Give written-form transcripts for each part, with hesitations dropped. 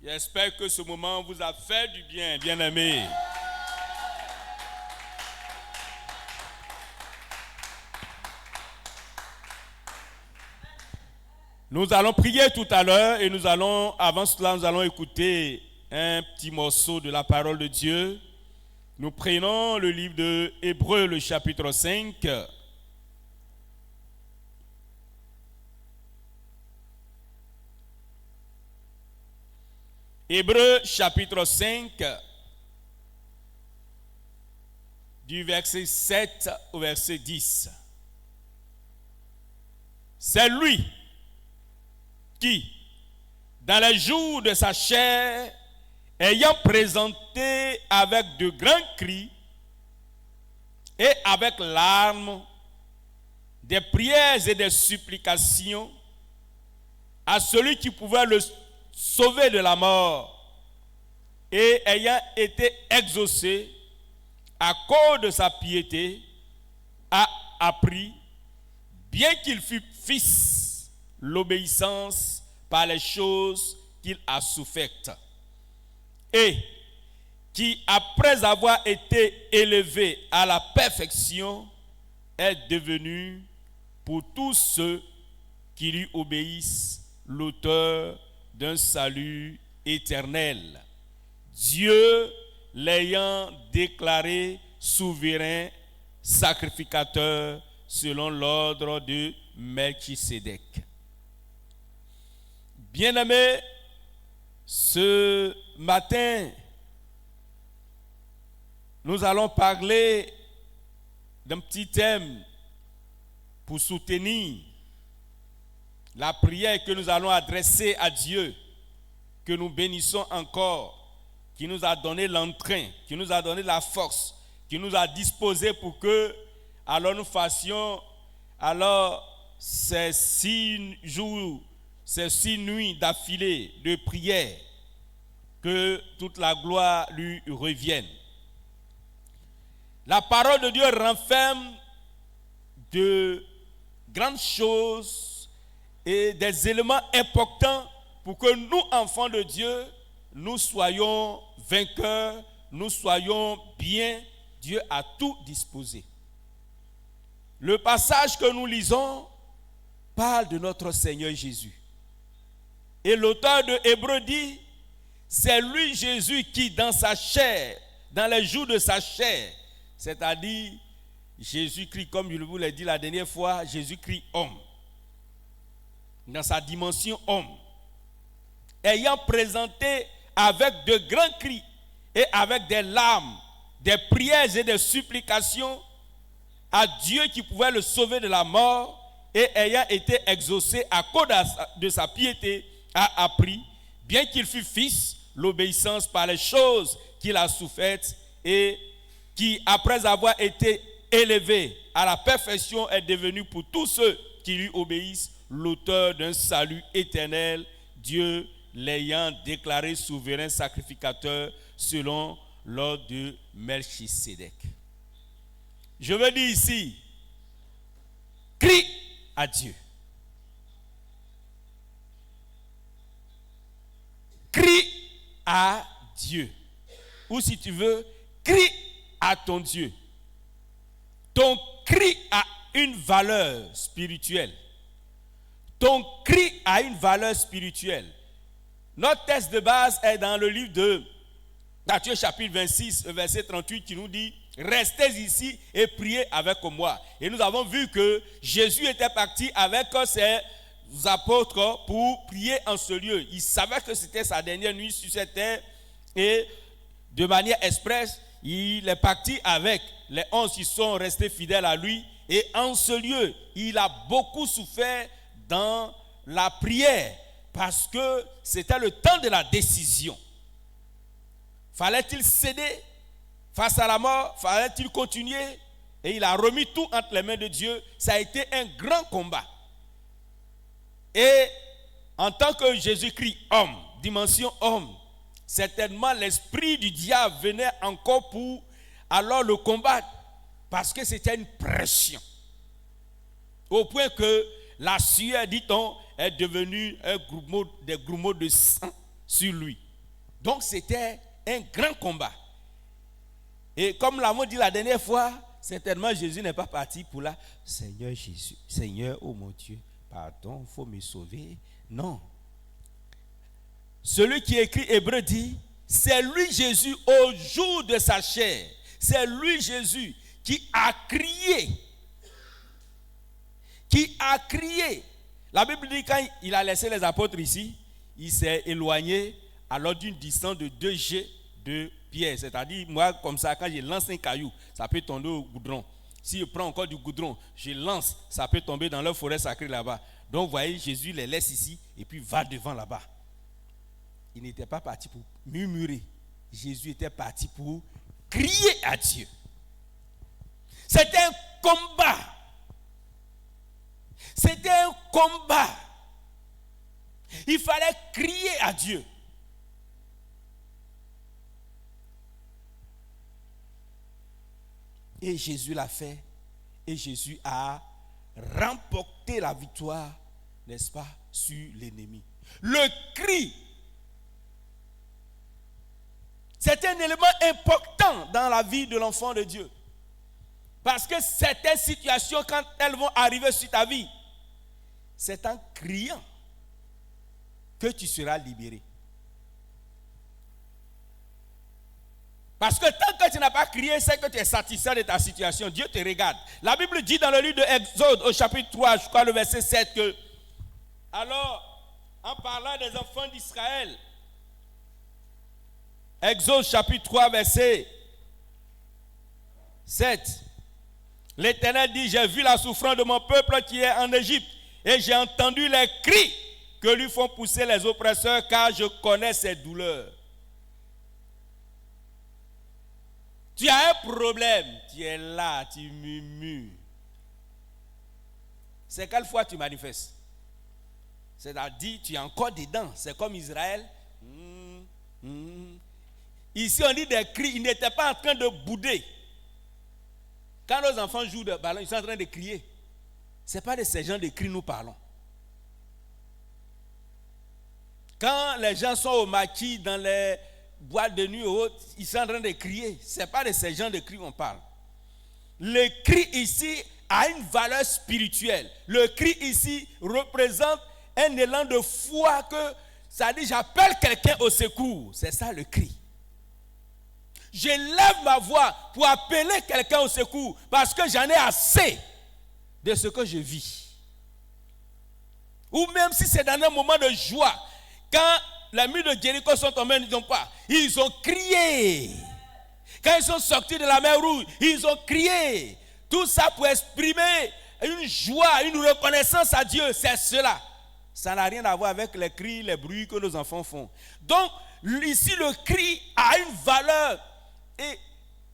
J'espère que ce moment vous a fait du bien, bien-aimés. Nous allons prier tout à l'heure et avant cela, nous allons écouter un petit morceau de la parole de Dieu. Nous prenons le livre de Hébreux, le chapitre 5. Hébreux, chapitre 5, du verset 7 au verset 10. C'est lui qui, dans les jours de sa chair, ayant présenté avec de grands cris et avec larmes des prières et des supplications à celui qui pouvait le sauvé de la mort, et ayant été exaucé à cause de sa piété, a appris, bien qu'il fût fils, l'obéissance par les choses qu'il a souffertes, et qui, après avoir été élevé à la perfection, est devenu pour tous ceux qui lui obéissent l'auteur d'un salut éternel, Dieu l'ayant déclaré souverain sacrificateur selon l'ordre de Melchisédek. Bien-aimés, ce matin, nous allons parler d'un petit thème pour soutenir la prière que nous allons adresser à Dieu, que nous bénissons encore, qui nous a donné l'entrain, qui nous a donné la force, qui nous a disposé pour que, alors nous fassions, ces 6 jours, ces 6 nuits d'affilée de prière, que toute la gloire lui revienne. La parole de Dieu renferme de grandes choses et des éléments importants pour que nous, enfants de Dieu, nous soyons vainqueurs, nous soyons bien. Dieu a tout disposé. Le passage que nous lisons parle de notre Seigneur Jésus. Et l'auteur de Hébreux dit, c'est lui Jésus qui dans sa chair, dans les jours de sa chair, c'est-à-dire Jésus-Christ, comme je vous l'ai dit la dernière fois, Jésus-Christ homme, dans sa dimension homme, ayant présenté avec de grands cris et avec des larmes, des prières et des supplications à Dieu qui pouvait le sauver de la mort, et ayant été exaucé à cause de sa piété, a appris, bien qu'il fût fils, l'obéissance par les choses qu'il a souffertes, et qui, après avoir été élevé à la perfection, est devenu pour tous ceux qui lui obéissent l'auteur d'un salut éternel, Dieu l'ayant déclaré souverain sacrificateur selon l'ordre de Melchisédek. Je veux dire ici, crie à Dieu. Crie à Dieu. Ou si tu veux, crie à ton Dieu. Ton cri a une valeur spirituelle. Ton cri a une valeur spirituelle. Notre texte de base est dans le livre de Matthieu chapitre 26, verset 38, qui nous dit « Restez ici et priez avec moi ». Et nous avons vu que Jésus était parti avec ses apôtres pour prier en ce lieu. Il savait que c'était sa dernière nuit sur cette terre et de manière expresse, il est parti avec les 11 qui sont restés fidèles à lui. Et en ce lieu, il a beaucoup souffert dans la prière parce que c'était le temps de la décision. Fallait-il céder face à la mort? Fallait-il continuer? Et il a remis tout entre les mains de Dieu. Ça a été un grand combat. Et en tant que Jésus-Christ homme, dimension homme, certainement l'esprit du diable venait encore pour alors le combattre parce que c'était une pression. Au point que la sueur, dit-on, est devenue des grumeaux de sang sur lui. Donc c'était un grand combat. Et comme nous l'avons dit la dernière fois, certainement Jésus n'est pas parti pour là. Seigneur Jésus, Seigneur, oh mon Dieu, pardon, il faut me sauver. Non. Celui qui écrit Hébreu dit, c'est lui Jésus au jour de sa chair. C'est lui Jésus qui a crié. Qui a crié. La Bible dit quand il a laissé les apôtres ici, il s'est éloigné alors d'une distance de 2 jets de pierre. C'est-à-dire, moi, comme ça, quand je lance un caillou, ça peut tomber au goudron. Si je prends encore du goudron, je lance, ça peut tomber dans leur forêt sacrée là-bas. Donc, vous voyez, Jésus les laisse ici et puis va devant là-bas. Il n'était pas parti pour murmurer. Jésus était parti pour crier à Dieu. C'était un combat. C'était un combat. Il fallait crier à Dieu. Et Jésus l'a fait. Et Jésus a remporté la victoire, n'est-ce pas, sur l'ennemi. Le cri, c'est un élément important dans la vie de l'enfant de Dieu. Parce que certaines situations, quand elles vont arriver sur ta vie, c'est en criant que tu seras libéré. Parce que tant que tu n'as pas crié, c'est que tu es satisfait de ta situation. Dieu te regarde. La Bible dit dans le livre de Exode, au chapitre 3, je crois le verset 7, que alors, en parlant des enfants d'Israël, Exode chapitre 3, verset 7, l'Éternel dit, j'ai vu la souffrance de mon peuple qui est en Égypte, et j'ai entendu les cris que lui font pousser les oppresseurs, car je connais ses douleurs. Tu as un problème, tu es là, tu murmures. C'est quelle fois tu manifestes? C'est-à-dire, tu es encore dedans. C'est comme Israël. Ici, on dit des cris. Ils n'étaient pas en train de bouder. Quand nos enfants jouent de ballon, ils sont en train de crier. Ce n'est pas de ces gens de cris nous parlons. Quand les gens sont au maquis, dans les boîtes de nuit ou autres, ils sont en train de crier. Ce n'est pas de ces gens de cris qu'on parle. Le cri ici a une valeur spirituelle. Le cri ici représente un élan de foi que ça dit j'appelle quelqu'un au secours. C'est ça le cri. Je lève ma voix pour appeler quelqu'un au secours parce que j'en ai assez de ce que je vis. Ou même si c'est dans un moment de joie, quand les murs de Jéricho sont tombés, ils ont crié. Quand ils sont sortis de la mer Rouge, ils ont crié. Tout ça pour exprimer une joie, une reconnaissance à Dieu. C'est cela. Ça n'a rien à voir avec les cris, les bruits que nos enfants font. Donc, ici, le cri a une valeur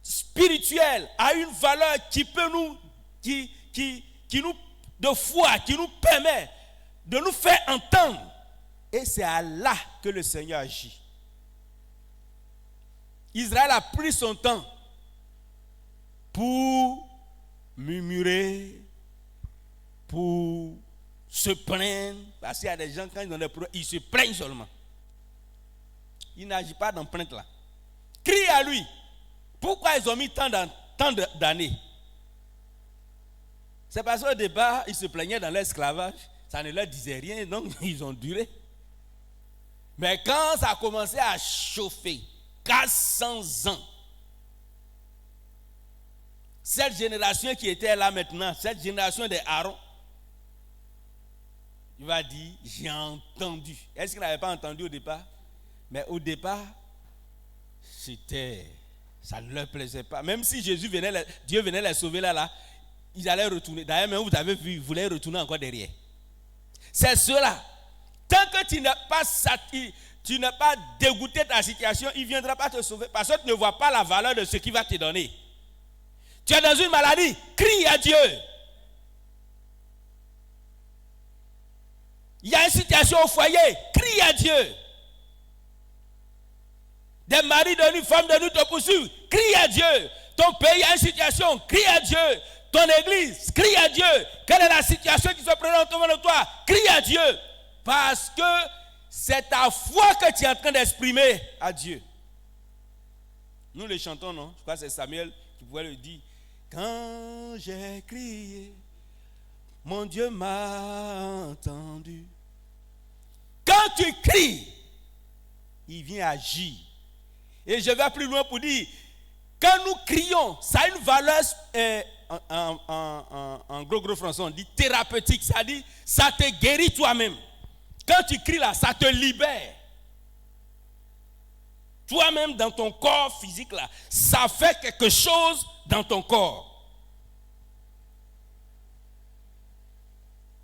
spirituelle, a une valeur qui peut nous, de foi, qui nous permet de nous faire entendre. Et c'est à là que le Seigneur agit. Israël a pris son temps pour murmurer, pour se plaindre. Parce qu'il y a des gens, quand ils ont des problèmes, ils se plaignent seulement. Ils n'agissent pas dans plainte là. Crie à lui. Pourquoi ils ont mis tant d'années? C'est parce qu'au départ, ils se plaignaient dans l'esclavage. Ça ne leur disait rien, donc ils ont duré. Mais quand ça a commencé à chauffer, 400 ans, cette génération qui était là maintenant, cette génération des Aaron, il va dire, j'ai entendu. Est-ce qu'il n'avait pas entendu au départ? Mais au départ, ça ne leur plaisait pas. Même si Dieu venait les sauver là, ils allaient retourner. D'ailleurs, même vous avez vu, ils voulaient retourner encore derrière. C'est cela. Tant que tu n'es pas dégoûté de ta situation, il ne viendra pas te sauver. Parce que tu ne vois pas la valeur de ce qu'il va te donner. Tu es dans une maladie, crie à Dieu. Il y a une situation au foyer, crie à Dieu. Des maris de nuit, femmes de nuit te poursuivent, crie à Dieu. Ton pays a une situation, crie à Dieu. Ton église, crie à Dieu. Quelle est la situation qui se présente devant toi? Crie à Dieu. Parce que c'est ta foi que tu es en train d'exprimer à Dieu. Nous les chantons, non? Je crois que c'est Samuel qui pouvait le dire. Quand j'ai crié, mon Dieu m'a entendu. Quand tu cries, il vient agir. Et je vais plus loin pour dire, quand nous crions, ça a une valeur, en gros français, on dit thérapeutique, c'est-à-dire, ça te guérit toi-même. Quand tu cries là, ça te libère. Toi-même, dans ton corps physique là, ça fait quelque chose dans ton corps.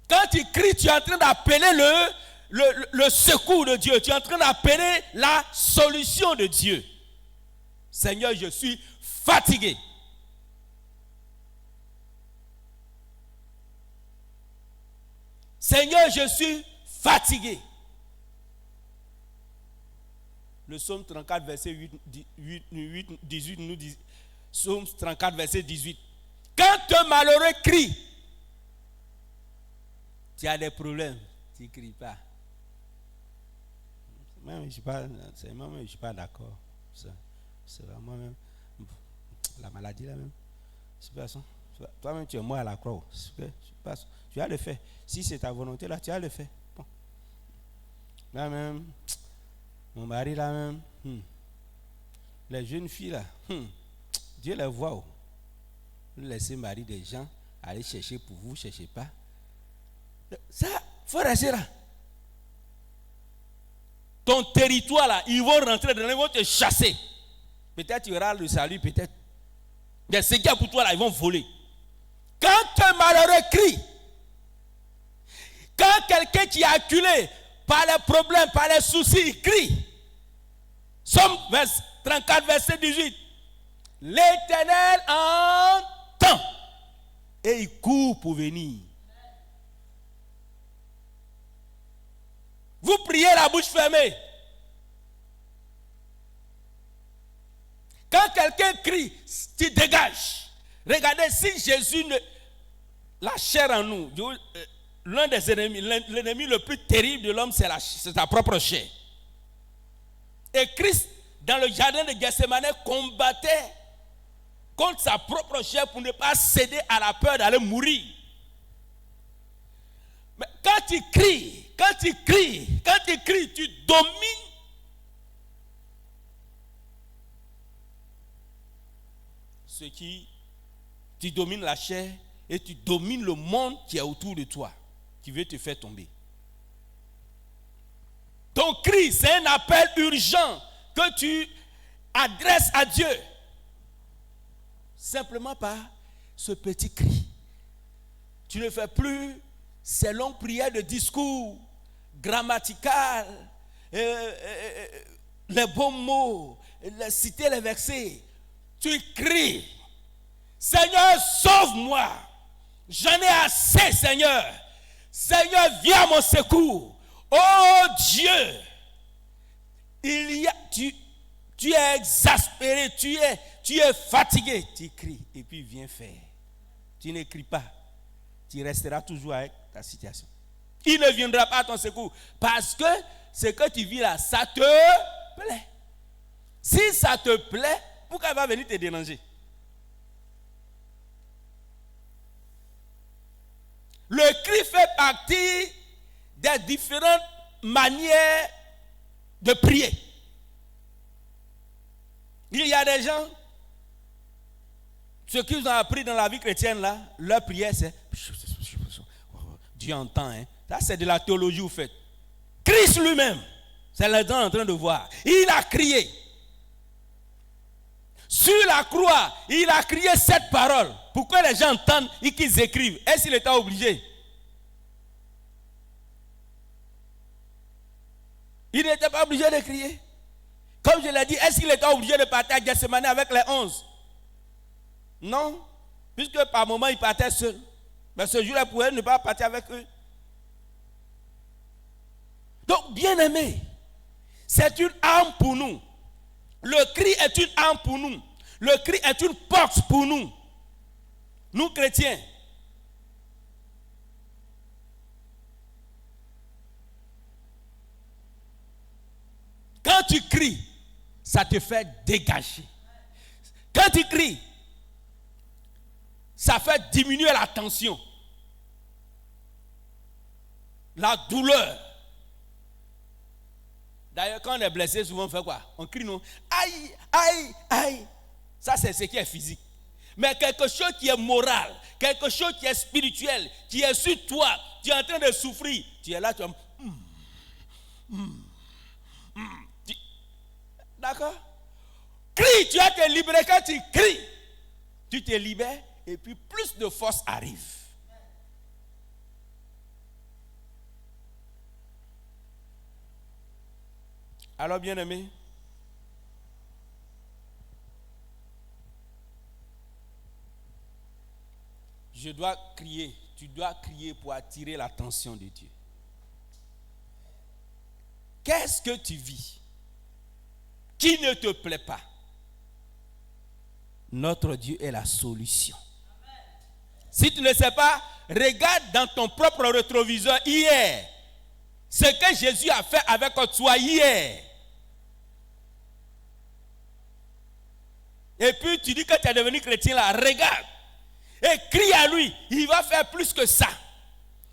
Quand tu cries, tu es en train d'appeler le secours de Dieu. Tu es en train d'appeler la solution de Dieu. Seigneur, je suis fatigué. Seigneur, je suis fatigué. Le psaume 34, verset 18 nous dit, psaume 34, verset 18. Quand un malheureux crie, tu as des problèmes, tu ne cries pas. Même je ne suis pas d'accord. C'est vraiment même la maladie là même. Toi-même tu es mort à la croix. Tu as le fait. Si c'est ta volonté là, tu as le fait. Bon. Là même, mon mari là même, les jeunes filles là, Dieu les voit. Vous laissez mari des gens aller chercher pour vous, cherchez pas. Ça, faut rester là. Ton territoire là, ils vont rentrer dedans, ils vont te chasser. Peut-être tu auras le salut, peut-être. Mais ce qu'il y a pour toi là, ils vont voler. Quand un malheureux crie, quand quelqu'un qui est acculé par les problèmes, par les soucis, il crie. Somme 34, verset 18. L'Éternel entend et il court pour venir. Vous priez la bouche fermée. Quand quelqu'un crie, tu dégages. Regardez, si Jésus, la chair en nous, l'un des ennemis, l'ennemi le plus terrible de l'homme, c'est sa propre chair. Et Christ, dans le jardin de Gethsémane, combattait contre sa propre chair pour ne pas céder à la peur d'aller mourir. Mais quand tu cries, tu domines. Tu domines la chair et tu domines le monde qui est autour de toi, qui veut te faire tomber. Ton cri, c'est un appel urgent que tu adresses à Dieu. Simplement par ce petit cri. Tu ne fais plus ces longues prières de discours grammaticales, les bons mots, citer les versets. Tu cries, Seigneur, sauve-moi. J'en ai assez, Seigneur. Seigneur, viens à mon secours. Oh Dieu, tu es exaspéré, tu es fatigué. Tu cries et puis viens faire. Tu ne cries pas. Tu resteras toujours avec ta situation. Il ne viendra pas à ton secours parce que ce que tu vis là, ça te plaît. Si ça te plaît, pourquoi il va venir te déranger? Le cri fait partie des différentes manières de prier. Il y a des gens, ce qu'ils ont appris dans la vie chrétienne là, leur prière c'est Dieu entend. Ça c'est de la théologie vous faites. Christ lui-même, c'est les gens en train de voir. Il a crié. Sur la croix, il a crié cette parole. Pourquoi les gens entendent et qu'ils écrivent? Est-ce qu'il était obligé? Il n'était pas obligé de crier. Comme je l'ai dit, est-ce qu'il était obligé de partir à Gethsémane avec les 11? Non. Puisque par moment, il partait seul. Mais ce jour-là, il pouvait ne pas partir avec eux. Donc, bien aimé, c'est une arme pour nous. Le cri est une arme pour nous. Le cri est une porte pour nous. Nous, chrétiens. Quand tu cries, ça te fait dégager. Quand tu cries, ça fait diminuer la tension, la douleur. D'ailleurs, quand on est blessé, souvent on fait quoi? On crie, non? Aïe, aïe, aïe. Ça, c'est ce qui est physique. Mais quelque chose qui est moral, quelque chose qui est spirituel, qui est sur toi, tu es en train de souffrir, tu es là, tu es... D'accord? Crie, tu vas te libérer. Quand tu cries, tu te libères et puis plus de force arrive. Alors, bien-aimé, je dois crier, tu dois crier pour attirer l'attention de Dieu. Qu'est-ce que tu vis qui ne te plaît pas? Notre Dieu est la solution. Si tu ne sais pas, regarde dans ton propre rétroviseur hier. Ce que Jésus a fait avec toi hier. Et puis tu dis que tu es devenu chrétien là, regarde. Et crie à lui, il va faire plus que ça.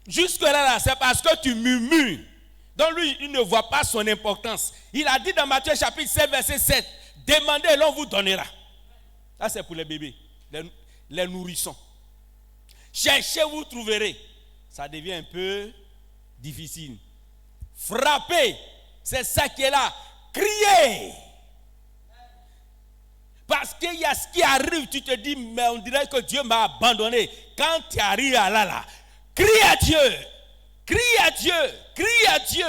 Jusque là, c'est parce que tu murmures. Donc lui, il ne voit pas son importance. Il a dit dans Matthieu chapitre 7, verset 7, demandez et l'on vous donnera. Ça c'est pour les bébés, les nourrissons. Cherchez, vous trouverez. Ça devient un peu difficile. Frappez, c'est ça qui est là. Criez. Parce qu'il y a ce qui arrive, tu te dis, mais on dirait que Dieu m'a abandonné. Quand tu arrives à là, crie à Dieu. Crie à Dieu. Crie à Dieu.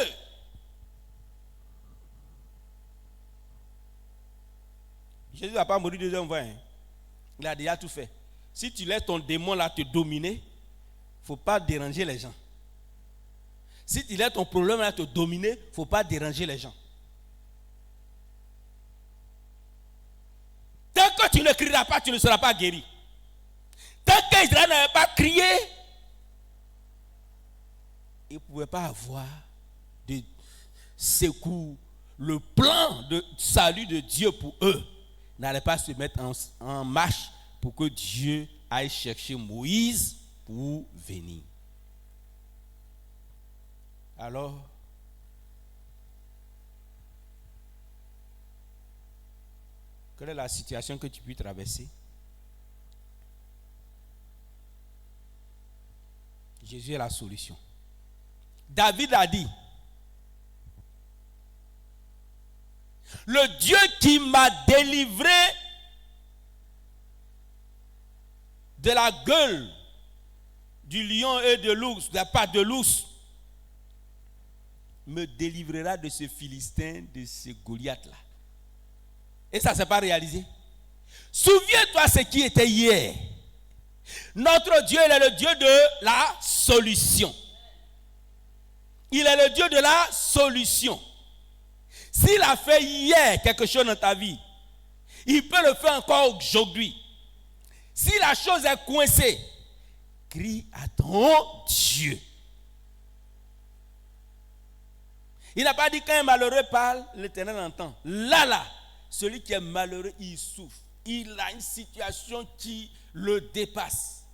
Jésus n'a pas mouru deuxième fois. Hein. Il a déjà tout fait. Si tu laisses ton démon là te dominer, il ne faut pas déranger les gens. Si tu laisses ton problème là te dominer, il ne faut pas déranger les gens. Tant que tu ne crieras pas, tu ne seras pas guéri. Tant qu'Israël n'avait pas crié, il ne pouvait pas avoir de secours. Le plan de salut de Dieu pour eux n'allait pas se mettre en marche pour que Dieu aille chercher Moïse pour venir. Alors, quelle est la situation que tu peux traverser? Jésus est la solution. David a dit, le Dieu qui m'a délivré de la gueule du lion et de l'ours, de la patte de l'ours, me délivrera de ce Philistin, de ce Goliath-là. Et ça ne s'est pas réalisé. Souviens-toi ce qui était hier. Notre Dieu, il est le Dieu de la solution. Il est le Dieu de la solution. S'il a fait hier quelque chose dans ta vie, il peut le faire encore aujourd'hui. Si la chose est coincée, crie à ton Dieu. Il n'a pas dit quand un malheureux parle, l'Éternel entend. Là, celui qui est malheureux, il souffre. Il a une situation qui le dépasse.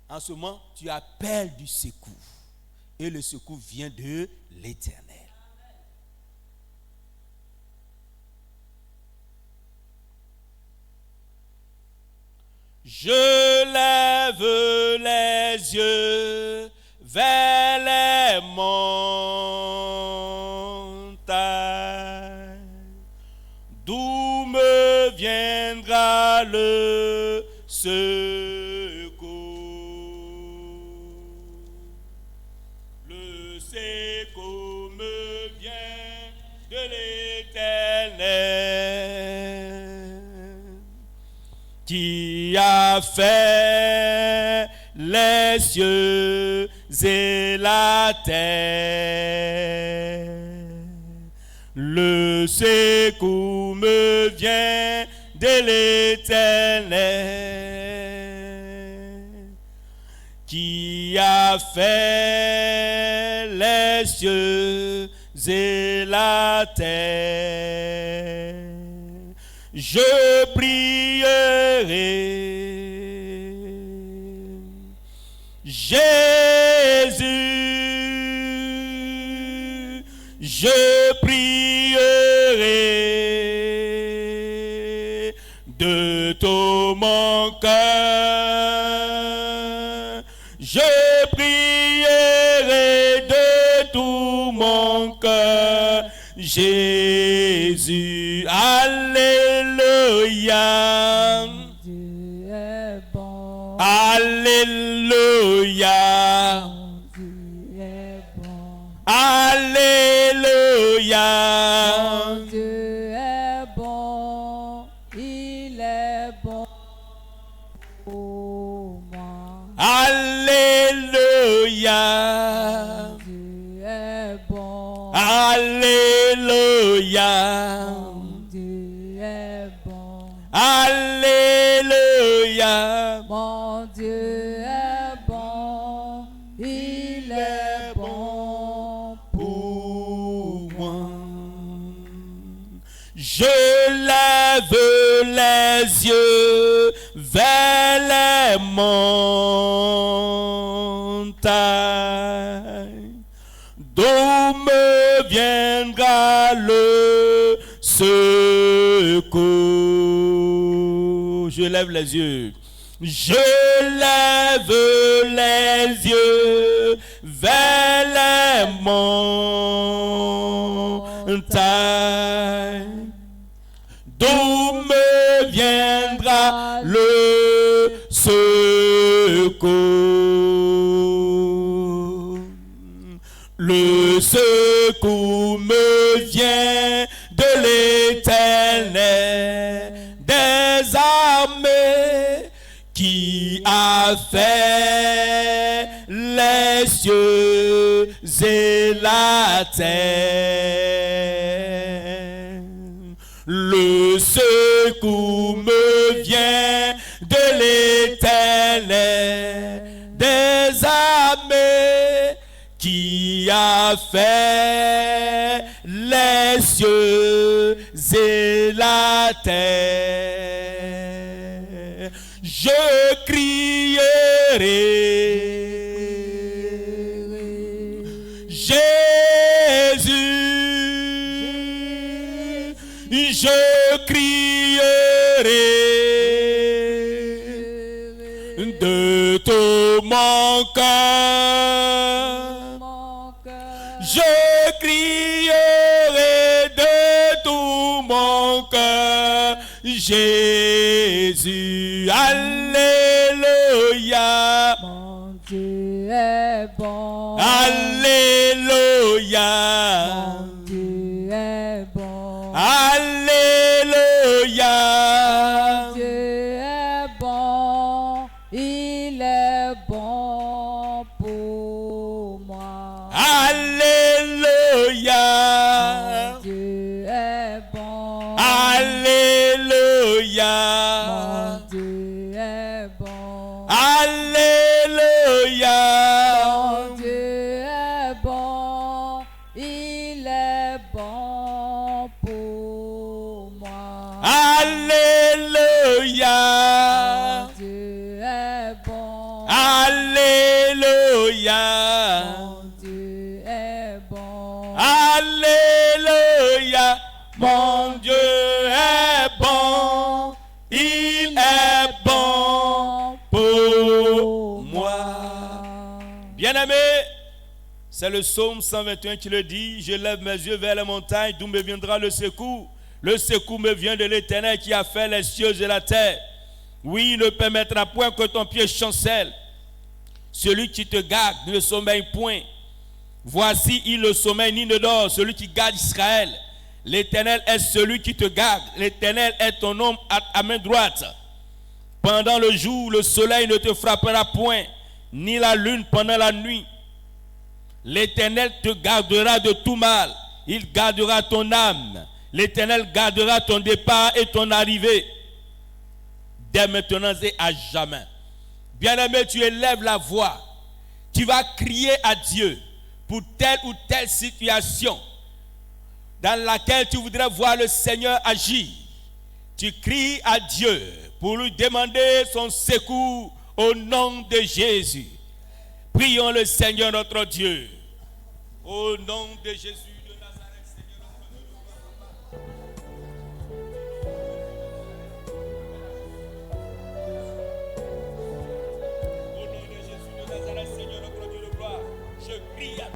En ce moment, tu appelles du secours. Et le secours vient de l'Éternel. Je lève les yeux vers les montagnes, d'où me viendra le secours. Le secours me vient de l'Éternel, qui a fait les cieux et la terre. Le secours me vient de l'Éternel, qui a fait les cieux cieux et la terre. Je prierai Jésus, je prierai de tout mon cœur. Je prierai de tout mon cœur. Jésus, alléluia. Dieu est bon. Alléluia. Dieu est bon. Alléluia. Dieu est bon. Il est bon pour moi. Alléluia. Dieu est bon. Alléluia. Dieu est bon. Alléluia. Mon Dieu est bon. Il est bon Pour moi. Je lève les yeux vers les montagnes, d'où me viendra le secours. Je lève les yeux. Je lève les yeux vers les montagnes, d'où me viendra le secours. Le secours me vient de l'Éternel des armées, qui a fait les cieux et la terre. Le secours me vient de l'Éternel des armées, qui a fait les cieux et la terre. Je crierai Jésus, je crierai de tout mon cœur. Je crierai de tout mon cœur. Jésus, alléluia. Mon Dieu est bon. Alléluia. Mon Dieu est bon. Alléluia. Dieu est bon. Il est bon pour moi. Alléluia. Dieu est bon. Alléluia. Mon Dieu est bon. Alléluia. Mon Dieu est bon. Il est bon pour moi. Alléluia. Mon Dieu est bon. Alléluia. Mon Dieu est bon. Alléluia. Mon Dieu est bon. Il est bon pour moi. Bien-aimé, c'est le psaume 121 qui le dit. Je lève mes yeux vers les montagnes, d'où me viendra le secours. Le secours me vient de l'Éternel qui a fait les cieux et la terre. Oui, il ne permettra point que ton pied chancelle. Celui qui te garde ne sommeille point. Voici, il ne sommeille ni ne dort, celui qui garde Israël. L'Éternel est celui qui te garde. L'Éternel est ton homme à ta main droite. Pendant le jour, le soleil ne te frappera point, ni la lune pendant la nuit. L'Éternel te gardera de tout mal. Il gardera ton âme. L'Éternel gardera ton départ et ton arrivée, dès maintenant et à jamais. Bien-aimé, tu élèves la voix. Tu vas crier à Dieu. pour telle ou telle situation dans laquelle tu voudrais voir le Seigneur agir, tu cries à Dieu pour lui demander son secours au nom de Jésus. Prions le Seigneur notre Dieu. Au nom de Jésus de Nazareth, Seigneur notre Dieu. Au nom de Jésus de Nazareth, Seigneur notre Dieu de gloire, je crie à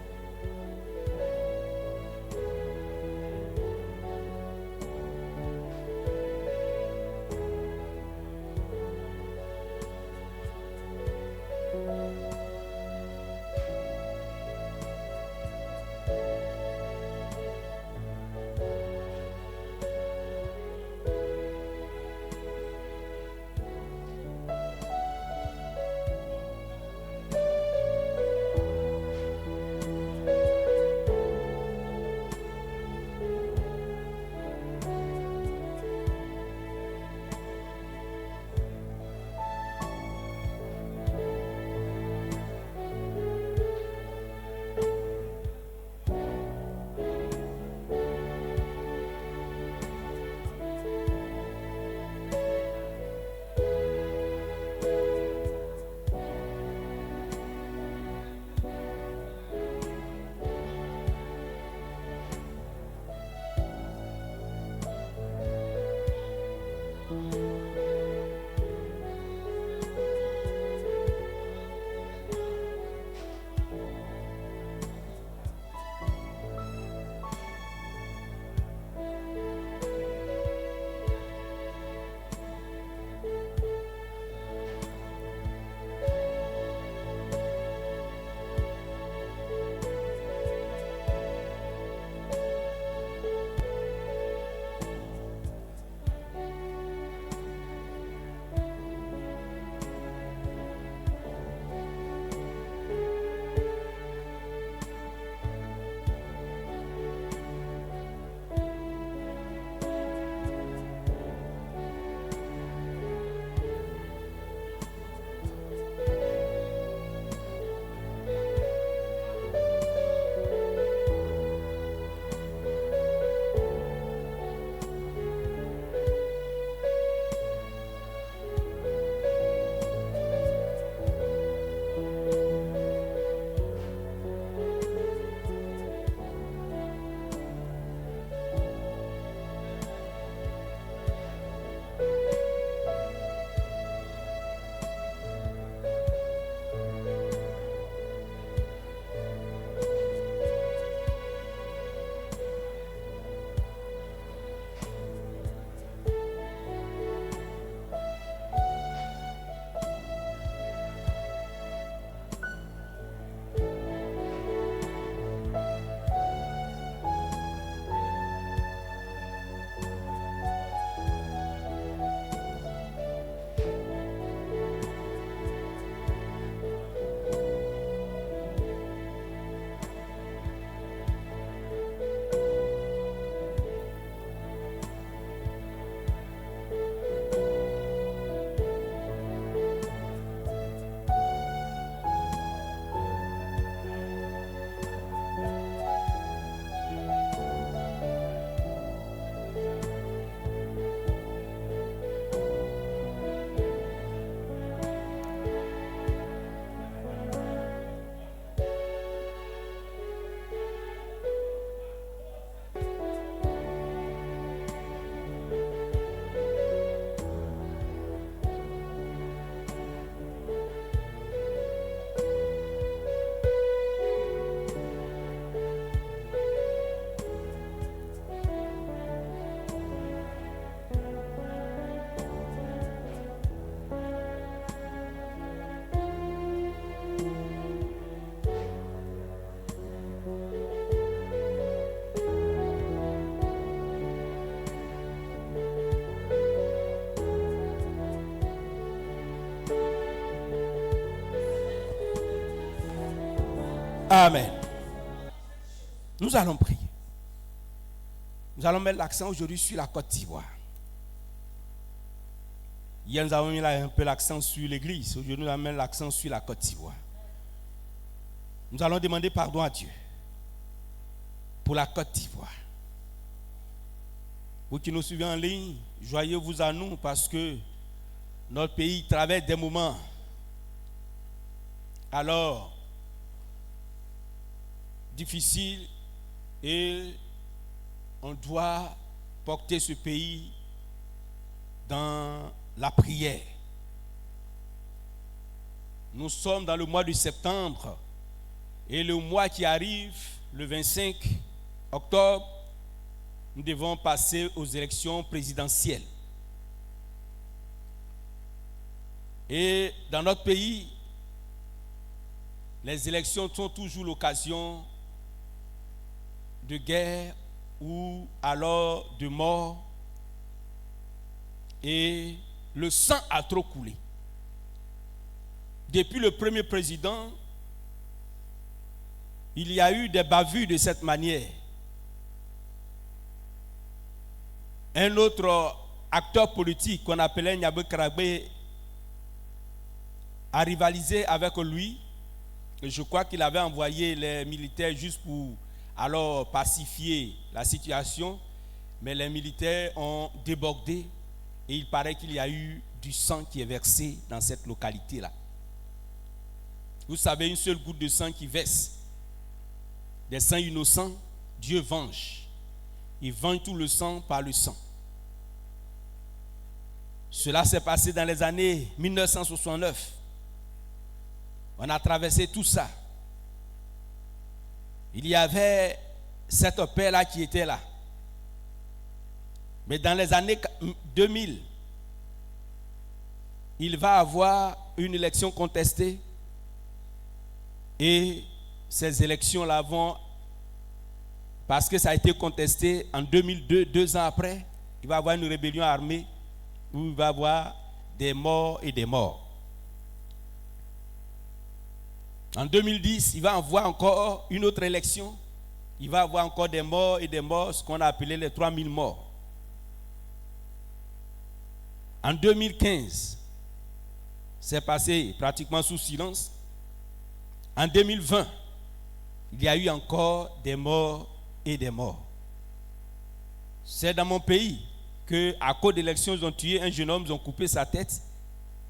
Amen. Nous allons prier. Nous allons mettre l'accent aujourd'hui sur la Côte d'Ivoire. Hier, nous avons mis un peu l'accent sur l'église. Aujourd'hui, nous allons mettre l'accent sur la Côte d'Ivoire. Nous allons demander pardon à Dieu pour la Côte d'Ivoire. Vous qui nous suivez en ligne, joyeux-vous à nous parce que notre pays traverse des moments alors difficiles et on doit porter ce pays dans la prière. Nous sommes dans le mois de septembre et le mois qui arrive, le 25 octobre, nous devons passer aux élections présidentielles. Et dans notre pays, les élections sont toujours l'occasion de guerre ou alors de mort. Et le sang a trop coulé. Depuis le premier président, il y a eu des bavures de cette manière. Un autre acteur politique qu'on appelait Nyabé Krabé a rivalisé avec lui. Et je crois qu'il avait envoyé les militaires juste pour alors pacifier la situation. Mais les militaires ont débordé et il paraît qu'il y a eu du sang qui est versé dans cette localité-là. Vous savez, une seule goutte de sang qui verse, des sangs innocents, Dieu venge. Il venge tout le sang par le sang. Cela s'est passé dans les années 1969. On a traversé tout ça. Il y avait cette paix-là qui était là. Mais dans les années 2000, il va y avoir une élection contestée. Et ces élections-là vont, parce que ça a été contesté en 2002, 2 ans après, il va y avoir une rébellion armée où il va y avoir des morts et des morts. En 2010, il va y avoir encore une autre élection. Il va y avoir encore des morts et des morts, ce qu'on a appelé les 3000 morts. En 2015, c'est passé pratiquement sous silence. En 2020, il y a eu encore des morts et des morts. C'est dans mon pays qu'à cause d'élections, ils ont tué un jeune homme, ils ont coupé sa tête.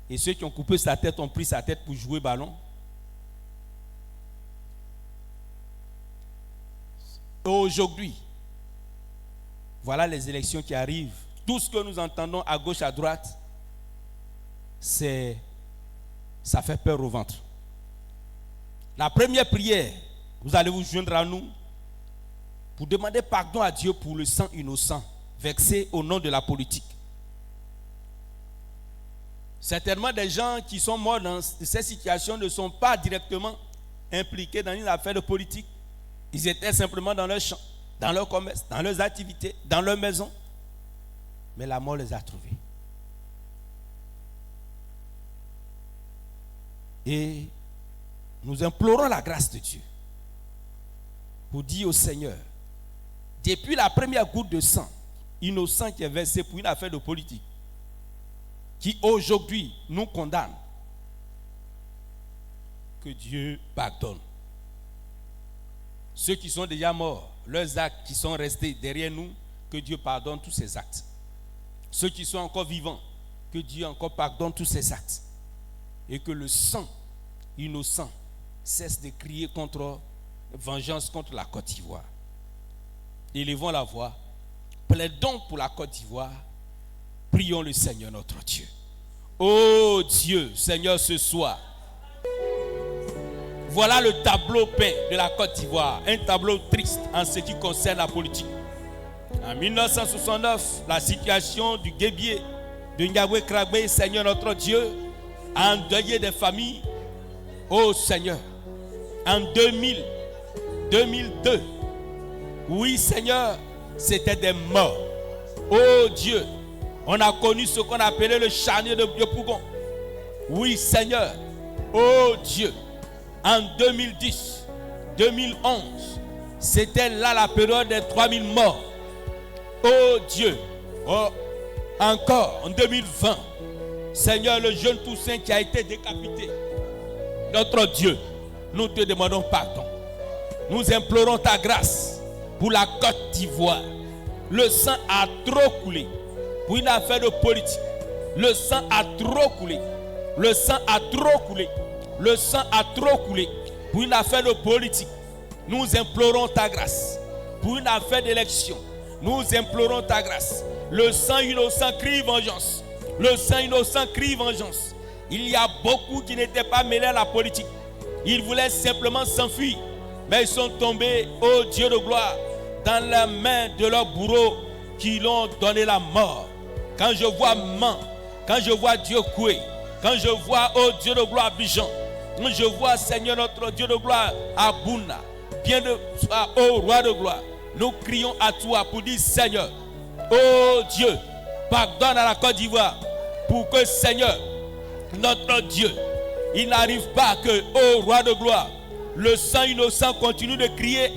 Et ceux qui ont coupé sa tête ont pris sa tête pour jouer ballon. Aujourd'hui, voilà les élections qui arrivent. Tout ce que nous entendons à gauche, à droite, ça fait peur au ventre. La première prière, vous allez vous joindre à nous pour demander pardon à Dieu pour le sang innocent versé au nom de la politique. Certainement, des gens qui sont morts dans ces situations ne sont pas directement impliqués dans une affaire de politique. Ils étaient simplement dans leur champ, dans leur commerce, dans leurs activités, dans leur maison. Mais la mort les a trouvés. Et nous implorons la grâce de Dieu pour dire au Seigneur, depuis la première goutte de sang innocent qui est versé pour une affaire de politique, qui aujourd'hui nous condamne, que Dieu pardonne. Ceux qui sont déjà morts, leurs actes qui sont restés derrière nous, que Dieu pardonne tous ces actes. Ceux qui sont encore vivants, que Dieu encore pardonne tous ces actes. Et que le sang innocent cesse de crier contre vengeance contre la Côte d'Ivoire. Élevons la voix, plaidons pour la Côte d'Ivoire, prions le Seigneur notre Dieu. Oh Dieu, Seigneur, ce soir, voilà le tableau peint de la Côte d'Ivoire, un tableau triste en ce qui concerne la politique. En 1969, la situation du guébier de Nyabé Krabé, Seigneur notre Dieu, a endeuillé des familles. Oh Seigneur, en 2000, 2002, oui Seigneur, c'était des morts. Oh Dieu, on a connu ce qu'on appelait le charnier de Biopougon. Oui Seigneur, oh Dieu, en 2010, 2011, c'était là la période des 3000 morts. Oh Dieu, oh, encore en 2020, Seigneur, le jeune Toussaint qui a été décapité. Notre Dieu, nous te demandons pardon. Nous implorons ta grâce pour la Côte d'Ivoire. Le sang a trop coulé pour une affaire de politique. Le sang a trop coulé. Le sang a trop coulé. Le sang a trop coulé pour une affaire de politique. Nous implorons ta grâce pour une affaire d'élection. Nous implorons ta grâce. Le sang innocent crie vengeance. Le sang innocent crie vengeance. Il y a beaucoup qui n'étaient pas mêlés à la politique. Ils voulaient simplement s'enfuir. Mais ils sont tombés, ô Dieu de gloire, dans la main de leurs bourreaux qui l'ont donné la mort. Quand je vois Man, quand je vois Dieu Koué, quand je vois, ô Dieu de gloire, Bijan, quand je vois, Seigneur notre Dieu de gloire, Abouna, bien de ô roi de gloire, nous crions à toi pour dire, Seigneur, ô Dieu, pardonne à la Côte d'Ivoire pour que, Seigneur, notre Dieu, il n'arrive pas que, ô roi de gloire, le sang innocent continue de crier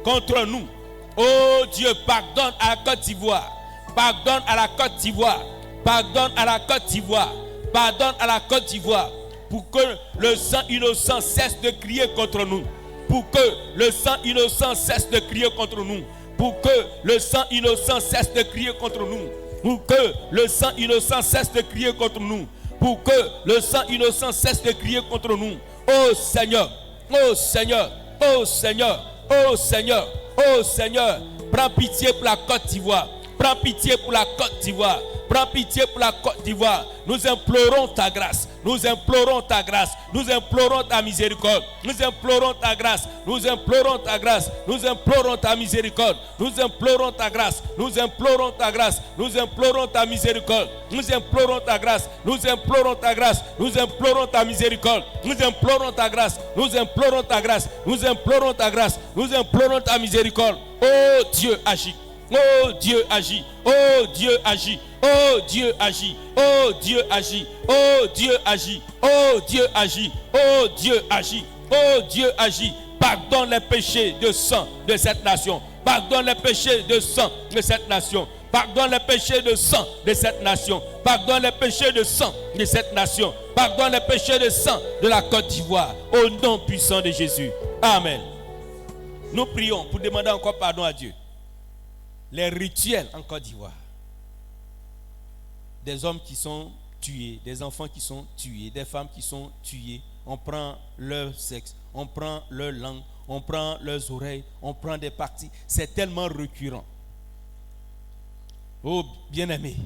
contre nous. Oh Dieu, pardonne à la Côte d'Ivoire. Pardonne à la Côte d'Ivoire. Pardonne à la Côte d'Ivoire. Pardonne à la Côte d'Ivoire. Pour que le sang innocent cesse de crier contre nous. Pour que le sang innocent cesse de crier contre nous. Pour que le sang innocent cesse de crier contre nous. Pour que le sang innocent cesse de crier contre nous. Pour que le sang innocent cesse de crier contre nous. Oh Seigneur. Oh Seigneur, oh Seigneur, oh Seigneur, oh Seigneur, prends pitié pour la Côte d'Ivoire, prends pitié pour la Côte d'Ivoire, prends pitié pour la Côte d'Ivoire. Nous implorons ta grâce, nous implorons ta grâce, nous implorons ta miséricorde, nous implorons ta grâce, nous implorons ta grâce, nous implorons ta miséricorde, nous implorons ta grâce, nous implorons ta grâce, nous implorons ta miséricorde, nous implorons ta grâce, nous implorons ta grâce, nous implorons ta miséricorde, nous implorons ta grâce, nous implorons ta grâce, nous implorons ta grâce, nous implorons ta miséricorde. Oh Dieu agit. Oh Dieu agit, oh Dieu agit, oh Dieu agit, oh Dieu agit, oh Dieu agit, oh Dieu agit, oh Dieu agit, oh Dieu agit. Pardonne les péchés de sang de cette nation. Pardonne les péchés de sang de cette nation. Pardonne les péchés de sang de cette nation. Pardonne les péchés de sang de cette nation. Pardonne les péchés de sang de la Côte d'Ivoire. Au nom puissant de Jésus. Amen. Nous prions pour demander encore pardon à Dieu. Les rituels en Côte d'Ivoire. Des hommes qui sont tués, des enfants qui sont tués, des femmes qui sont tuées. On prend leur sexe, on prend leur langue, on prend leurs oreilles, on prend des parties. C'est tellement récurrent. Oh, bien-aimé,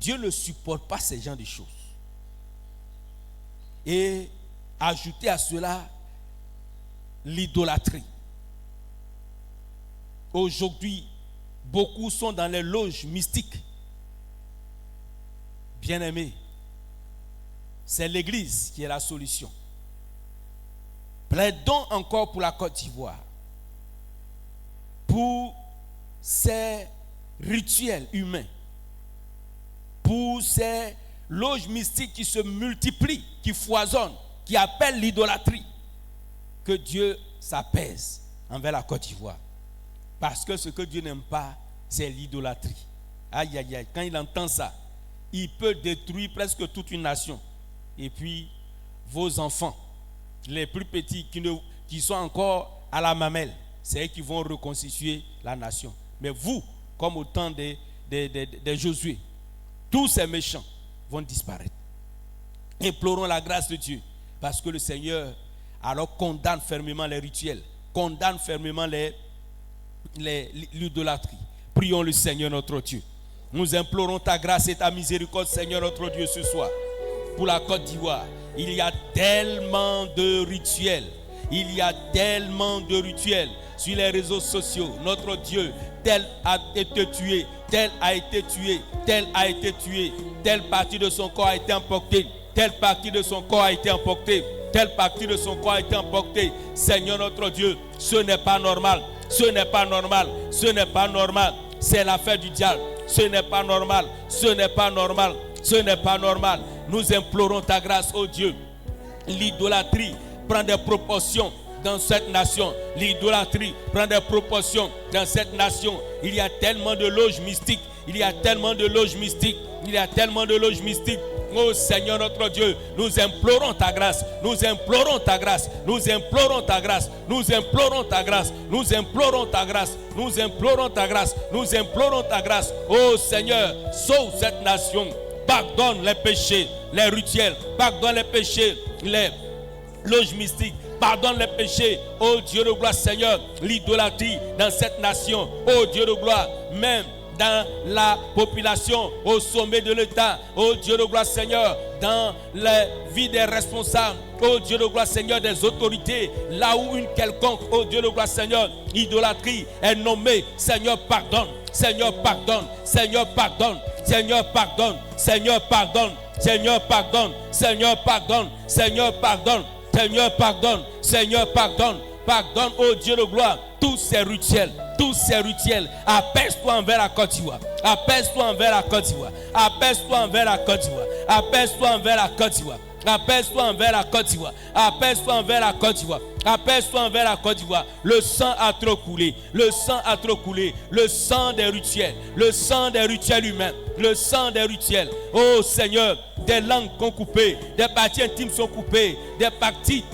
Dieu ne supporte pas ces genres de choses. Et ajouter à cela l'idolâtrie. Aujourd'hui, beaucoup sont dans les loges mystiques. Bien-aimés, c'est l'Église qui est la solution. Plaidons encore pour la Côte d'Ivoire, pour ces rituels humains, pour ces loges mystiques qui se multiplient, qui foisonnent, qui appellent l'idolâtrie. Que Dieu s'apaise envers la Côte d'Ivoire. Parce que ce que Dieu n'aime pas, c'est l'idolâtrie. Aïe, aïe, aïe. Quand il entend ça, il peut détruire presque toute une nation. Et puis, vos enfants, les plus petits qui sont encore à la mamelle, c'est eux qui vont reconstituer la nation. Mais vous, comme au temps de Josué, tous ces méchants vont disparaître. Implorons la grâce de Dieu. Parce que le Seigneur, alors, condamne fermement les rituels, condamne fermement l'idolâtrie. Prions le Seigneur notre Dieu. Nous implorons ta grâce et ta miséricorde, Seigneur notre Dieu, ce soir. Pour la Côte d'Ivoire, il y a tellement de rituels. Il y a tellement de rituels sur les réseaux sociaux. Notre Dieu, tel a été tué, tel a été tué, tel a été tué, telle partie de son corps a été emportée, telle partie de son corps a été emportée, telle partie de son corps a été emportée. Seigneur notre Dieu, ce n'est pas normal. Ce n'est pas normal, ce n'est pas normal, c'est l'affaire du diable, ce n'est pas normal, ce n'est pas normal, ce n'est pas normal. Nous implorons ta grâce, ô Dieu. L'idolâtrie prend des proportions dans cette nation. L'idolâtrie prend des proportions dans cette nation. Il y a tellement de loges mystiques, il y a tellement de loges mystiques, il y a tellement de loges mystiques. Oh Seigneur notre Dieu, nous implorons ta grâce, nous implorons ta grâce, nous implorons ta grâce, nous implorons ta grâce, nous implorons ta grâce, nous implorons ta grâce, nous implorons ta grâce. Oh Seigneur, sauve cette nation, pardonne les péchés, les rituels, pardonne les péchés, les loges mystiques, pardonne les péchés, oh Dieu de gloire Seigneur, l'idolâtrie dans cette nation, oh Dieu de gloire, même dans la population, au sommet de l'État, oh Dieu de gloire Seigneur, dans la vie des responsables, oh Dieu de gloire Seigneur, des autorités, là où une quelconque, oh Dieu de gloire Seigneur, idolâtrie est nommée, Seigneur pardonne, Seigneur pardonne, Seigneur pardonne, Seigneur pardonne, Seigneur pardonne, Seigneur pardonne, Seigneur pardonne, Seigneur pardonne, Seigneur pardonne, Seigneur pardonne, pardonne, oh Dieu de gloire, tous ces rituels, apaise-toi envers la Côte d'Ivoire, apaise-toi envers la Côte d'Ivoire, apaise-toi envers la Côte d'Ivoire, apaise-toi envers la Côte d'Ivoire, apaise-toi envers la Côte d'Ivoire, apaise-toi envers la Côte d'Ivoire, apaise-toi envers la Côte d'Ivoire. Le sang a trop coulé, le sang a trop coulé, le sang des rituels humains, le sang des rituels. Oh Seigneur, des langues sont coupées, des parties intimes sont coupées, des parties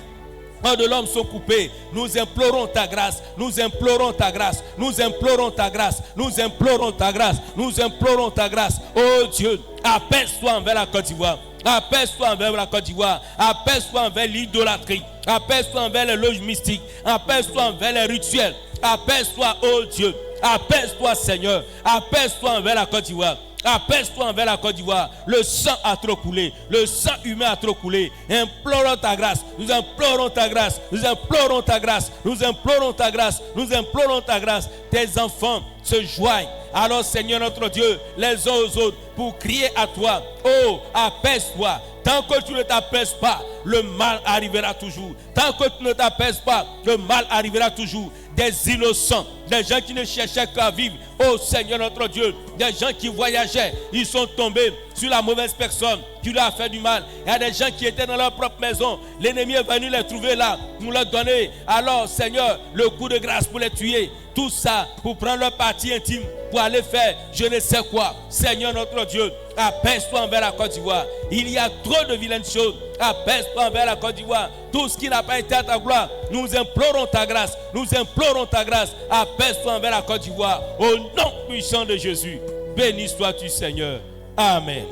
de l'homme sont coupés. Nous implorons ta grâce, nous implorons ta grâce, nous implorons ta grâce, nous implorons ta grâce, nous implorons ta grâce. Oh Dieu, apaise-toi envers la Côte d'Ivoire, apaise-toi envers la Côte d'Ivoire, apaise-toi envers l'idolâtrie, apaise-toi envers les loges mystiques, apaise-toi envers les rituels, apaise-toi, oh Dieu, apaise-toi Seigneur, apaise-toi envers la Côte d'Ivoire. Apaise-toi envers la Côte d'Ivoire. Le sang a trop coulé. Le sang humain a trop coulé. Implorons ta grâce. Nous implorons ta grâce. Nous implorons ta grâce. Nous implorons ta grâce. Nous implorons ta grâce. Tes enfants se joignent. Alors Seigneur notre Dieu, les uns aux autres, pour crier à toi. Oh, apaise-toi. Tant que tu ne t'apaises pas, le mal arrivera toujours. Tant que tu ne t'apaises pas, le mal arrivera toujours. Des innocents, des gens qui ne cherchaient qu'à vivre. Oh Seigneur notre Dieu, des gens qui voyageaient, ils sont tombés sur la mauvaise personne qui leur a fait du mal. Il y a des gens qui étaient dans leur propre maison. L'ennemi est venu les trouver là, pour leur donner. Alors Seigneur, le coup de grâce pour les tuer. Tout ça pour prendre leur partie intime, pour aller faire je ne sais quoi. Seigneur notre Dieu, apaise-toi envers la Côte d'Ivoire. Il y a trop de vilaines choses. Apaise-toi envers la Côte d'Ivoire. Tout ce qui n'a pas été à ta gloire, nous implorons ta grâce. Nous implorons ta grâce. Apaise-toi envers la Côte d'Ivoire. Au nom puissant de Jésus. Béni sois-tu Seigneur. Amen.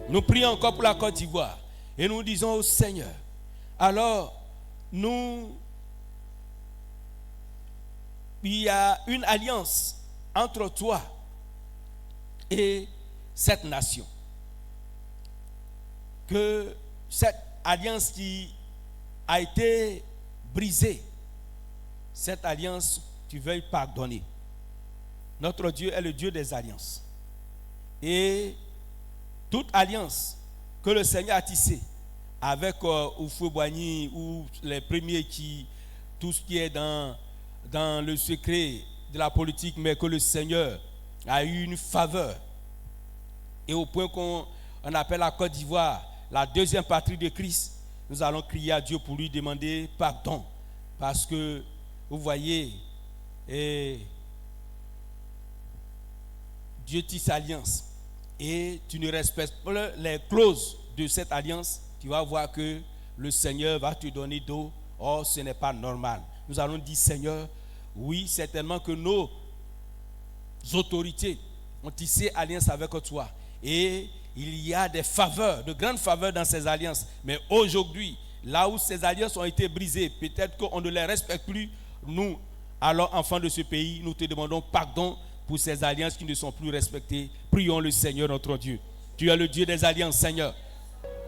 Nous prions encore pour la Côte d'Ivoire. Et nous disons au Seigneur. Alors, il y a une alliance entre toi et cette nation. Que cette alliance qui a été brisée, cette alliance, tu veuilles pardonner. Notre Dieu est le Dieu des alliances. Et toute alliance que le Seigneur a tissée avec Oufoué-Boigny ou les premiers tout ce qui est dans le secret de la politique, mais que le Seigneur a eu une faveur. Et au point qu'on appelle la Côte d'Ivoire la deuxième patrie de Christ, nous allons crier à Dieu pour lui demander pardon. Parce que, vous voyez, Dieu tisse alliance. Et tu ne respectes pas les clauses de cette alliance, tu vas voir que le Seigneur va te donner d'eau. Or, ce n'est pas normal. Nous allons dire, Seigneur, oui, certainement que nos autorités ont tissé alliance avec toi. Et il y a des faveurs, de grandes faveurs dans ces alliances. Mais aujourd'hui, là où ces alliances ont été brisées, peut-être qu'on ne les respecte plus. Nous, alors enfants de ce pays, nous te demandons pardon pour ces alliances qui ne sont plus respectées. Prions le Seigneur notre Dieu. Tu es le Dieu des alliances, Seigneur.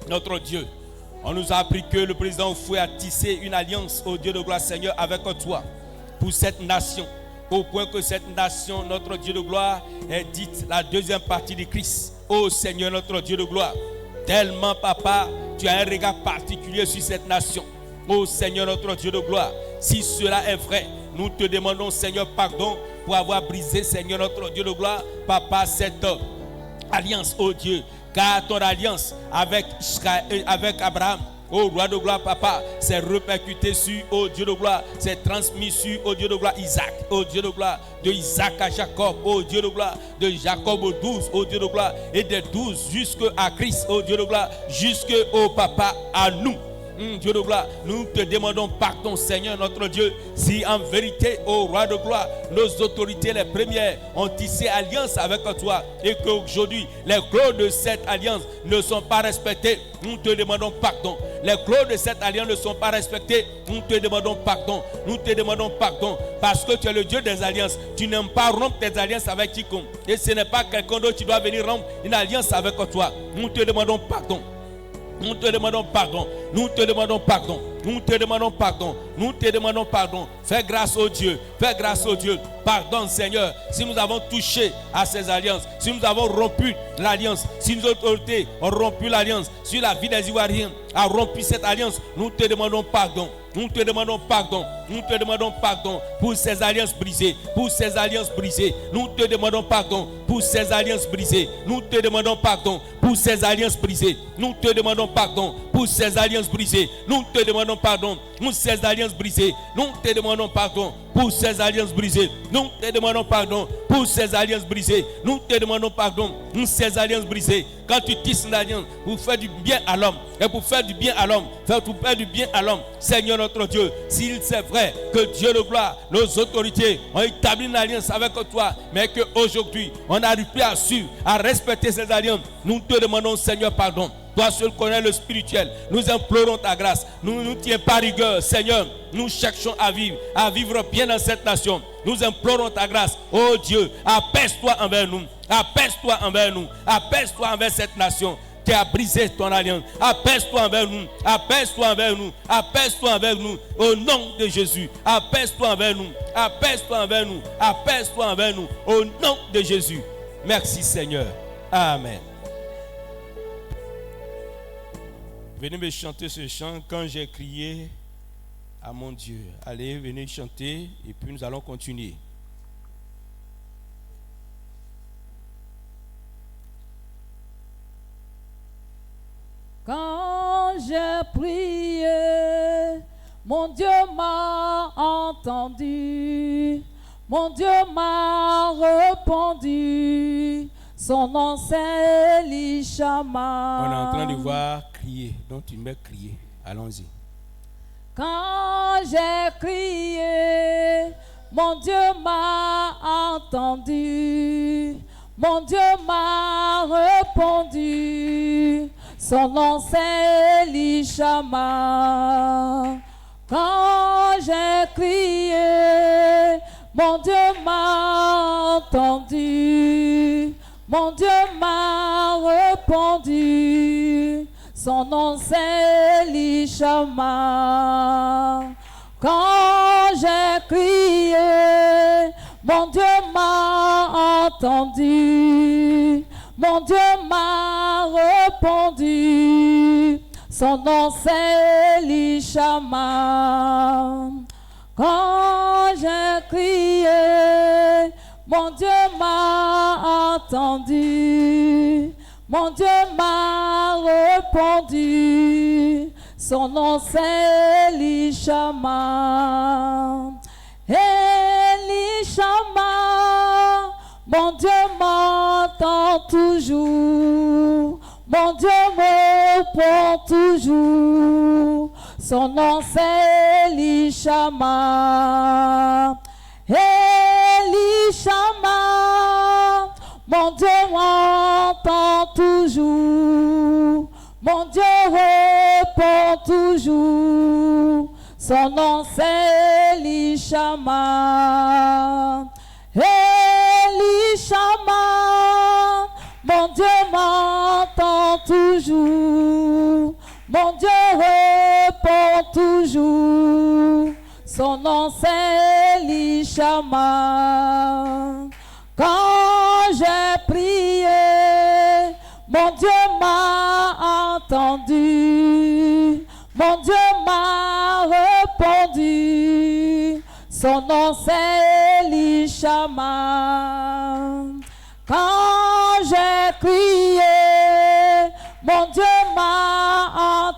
Notre Dieu. On nous a appris que le président Oufoué a tissé une alliance au Dieu de gloire, Seigneur, avec toi. Pour cette nation. Au point que cette nation, notre Dieu de gloire, est dite la deuxième partie de Christ. Ô Seigneur, notre Dieu de gloire. Tellement, Papa, tu as un regard particulier sur cette nation. Ô Seigneur, notre Dieu de gloire. Si cela est vrai, nous te demandons, Seigneur, pardon pour avoir brisé, Seigneur, notre Dieu de gloire, Papa, cette alliance, ô Dieu. Car ton alliance avec Abraham oh roi de gloire, papa, c'est répercuté sur, oh Dieu de gloire, c'est transmis sur, oh Dieu de gloire, Isaac, oh Dieu de gloire, de Isaac à Jacob, oh Dieu de gloire, de Jacob aux 12, oh Dieu de gloire, et des 12 jusqu'à Christ, oh Dieu de gloire, jusque au papa à nous. Dieu de gloire, nous te demandons pardon, Seigneur notre Dieu, si en vérité, ô roi de gloire, nos autorités les premières ont tissé alliance avec toi et qu'aujourd'hui les clauses de cette alliance ne sont pas respectées, nous te demandons pardon. Les clauses de cette alliance ne sont pas respectées, nous te demandons pardon. Nous te demandons pardon parce que tu es le Dieu des alliances. Tu n'aimes pas rompre tes alliances avec quiconque et ce n'est pas quelqu'un d'autre qui doit venir rompre une alliance avec toi. Nous te demandons pardon. Nous te demandons pardon. Nous te demandons pardon. Nous te demandons pardon. Nous te demandons pardon. Fais grâce au Dieu. Fais grâce au Dieu. Pardonne, Seigneur, si nous avons touché à ces alliances, si nous avons rompu l'alliance, si nos autorités ont rompu l'alliance, si la vie des Ivoiriens a rompu cette alliance, nous te demandons pardon. Nous te demandons pardon. Nous te demandons pardon pour ces alliances brisées. Pour ces alliances brisées. Nous te demandons pardon pour ces alliances brisées. Nous te demandons pardon pour ces alliances brisées. Nous te demandons pardon pour ces alliances brisées. Nous te demandons pardon pour ces alliances brisées. Nous te demandons pardon pour ces alliances brisées. Nous te demandons pardon pour ces alliances brisées. Nous te demandons pardon pour ces alliances brisées. Quand tu tisses une alliance pour faire du bien à l'homme et pour faire du bien à l'homme, faire du bien à l'homme, Seigneur notre Dieu, s'il c'est vrai que Dieu de gloire, nos autorités ont établi une alliance avec toi, mais qu'aujourd'hui on n'arrive plus à suivre, à respecter ces alliances, nous te demandons, Seigneur, pardon. Toi seul connais le spirituel. Nous implorons ta grâce. Nous ne nous tiens pas rigueur, Seigneur. Nous cherchons à vivre bien dans cette nation. Nous implorons ta grâce. Oh Dieu, apaise-toi envers nous. Apaise-toi envers nous. Apaise-toi envers cette nation qui a brisé ton alliance. Apaise-toi envers nous. Apaise-toi envers nous. Apaise-toi envers nous. Au nom de Jésus. Apaise-toi envers nous. Apaise-toi envers nous. Apaise-toi envers nous. Au nom de Jésus. Merci Seigneur. Amen. Venez me chanter ce chant quand j'ai crié à mon Dieu. Allez, venez chanter et puis nous allons continuer. Quand j'ai prié, mon Dieu m'a entendu. Mon Dieu m'a répondu. Son nom c'est Elishama. On est en train de voir crier, donc tu mets crier. Allons-y. Quand j'ai crié, mon Dieu m'a entendu. Mon Dieu m'a répondu. Son nom c'est Elishama. Quand j'ai crié, mon Dieu m'a entendu. Mon Dieu m'a répondu. Son nom c'est Elishama. Quand j'ai crié, mon Dieu m'a entendu. Mon Dieu m'a répondu. Son nom c'est Elishama. Quand j'ai crié, mon Dieu m'a entendu. Mon Dieu m'a répondu. Son nom c'est Elishama. Elishama. Mon Dieu m'entend toujours. Mon Dieu me répond toujours. Son nom c'est Elishama. Elishama. Mon Dieu m'entend toujours. Mon Dieu répond toujours. Son nom c'est Elishama. Elishama. Mon Dieu m'entend toujours. Mon Dieu répond toujours. Son nom c'est Elishama. Quand j'ai prié, mon Dieu m'a entendu. Mon Dieu m'a répondu. Son nom c'est Elishama. Quand j'ai crié, mon Dieu m'a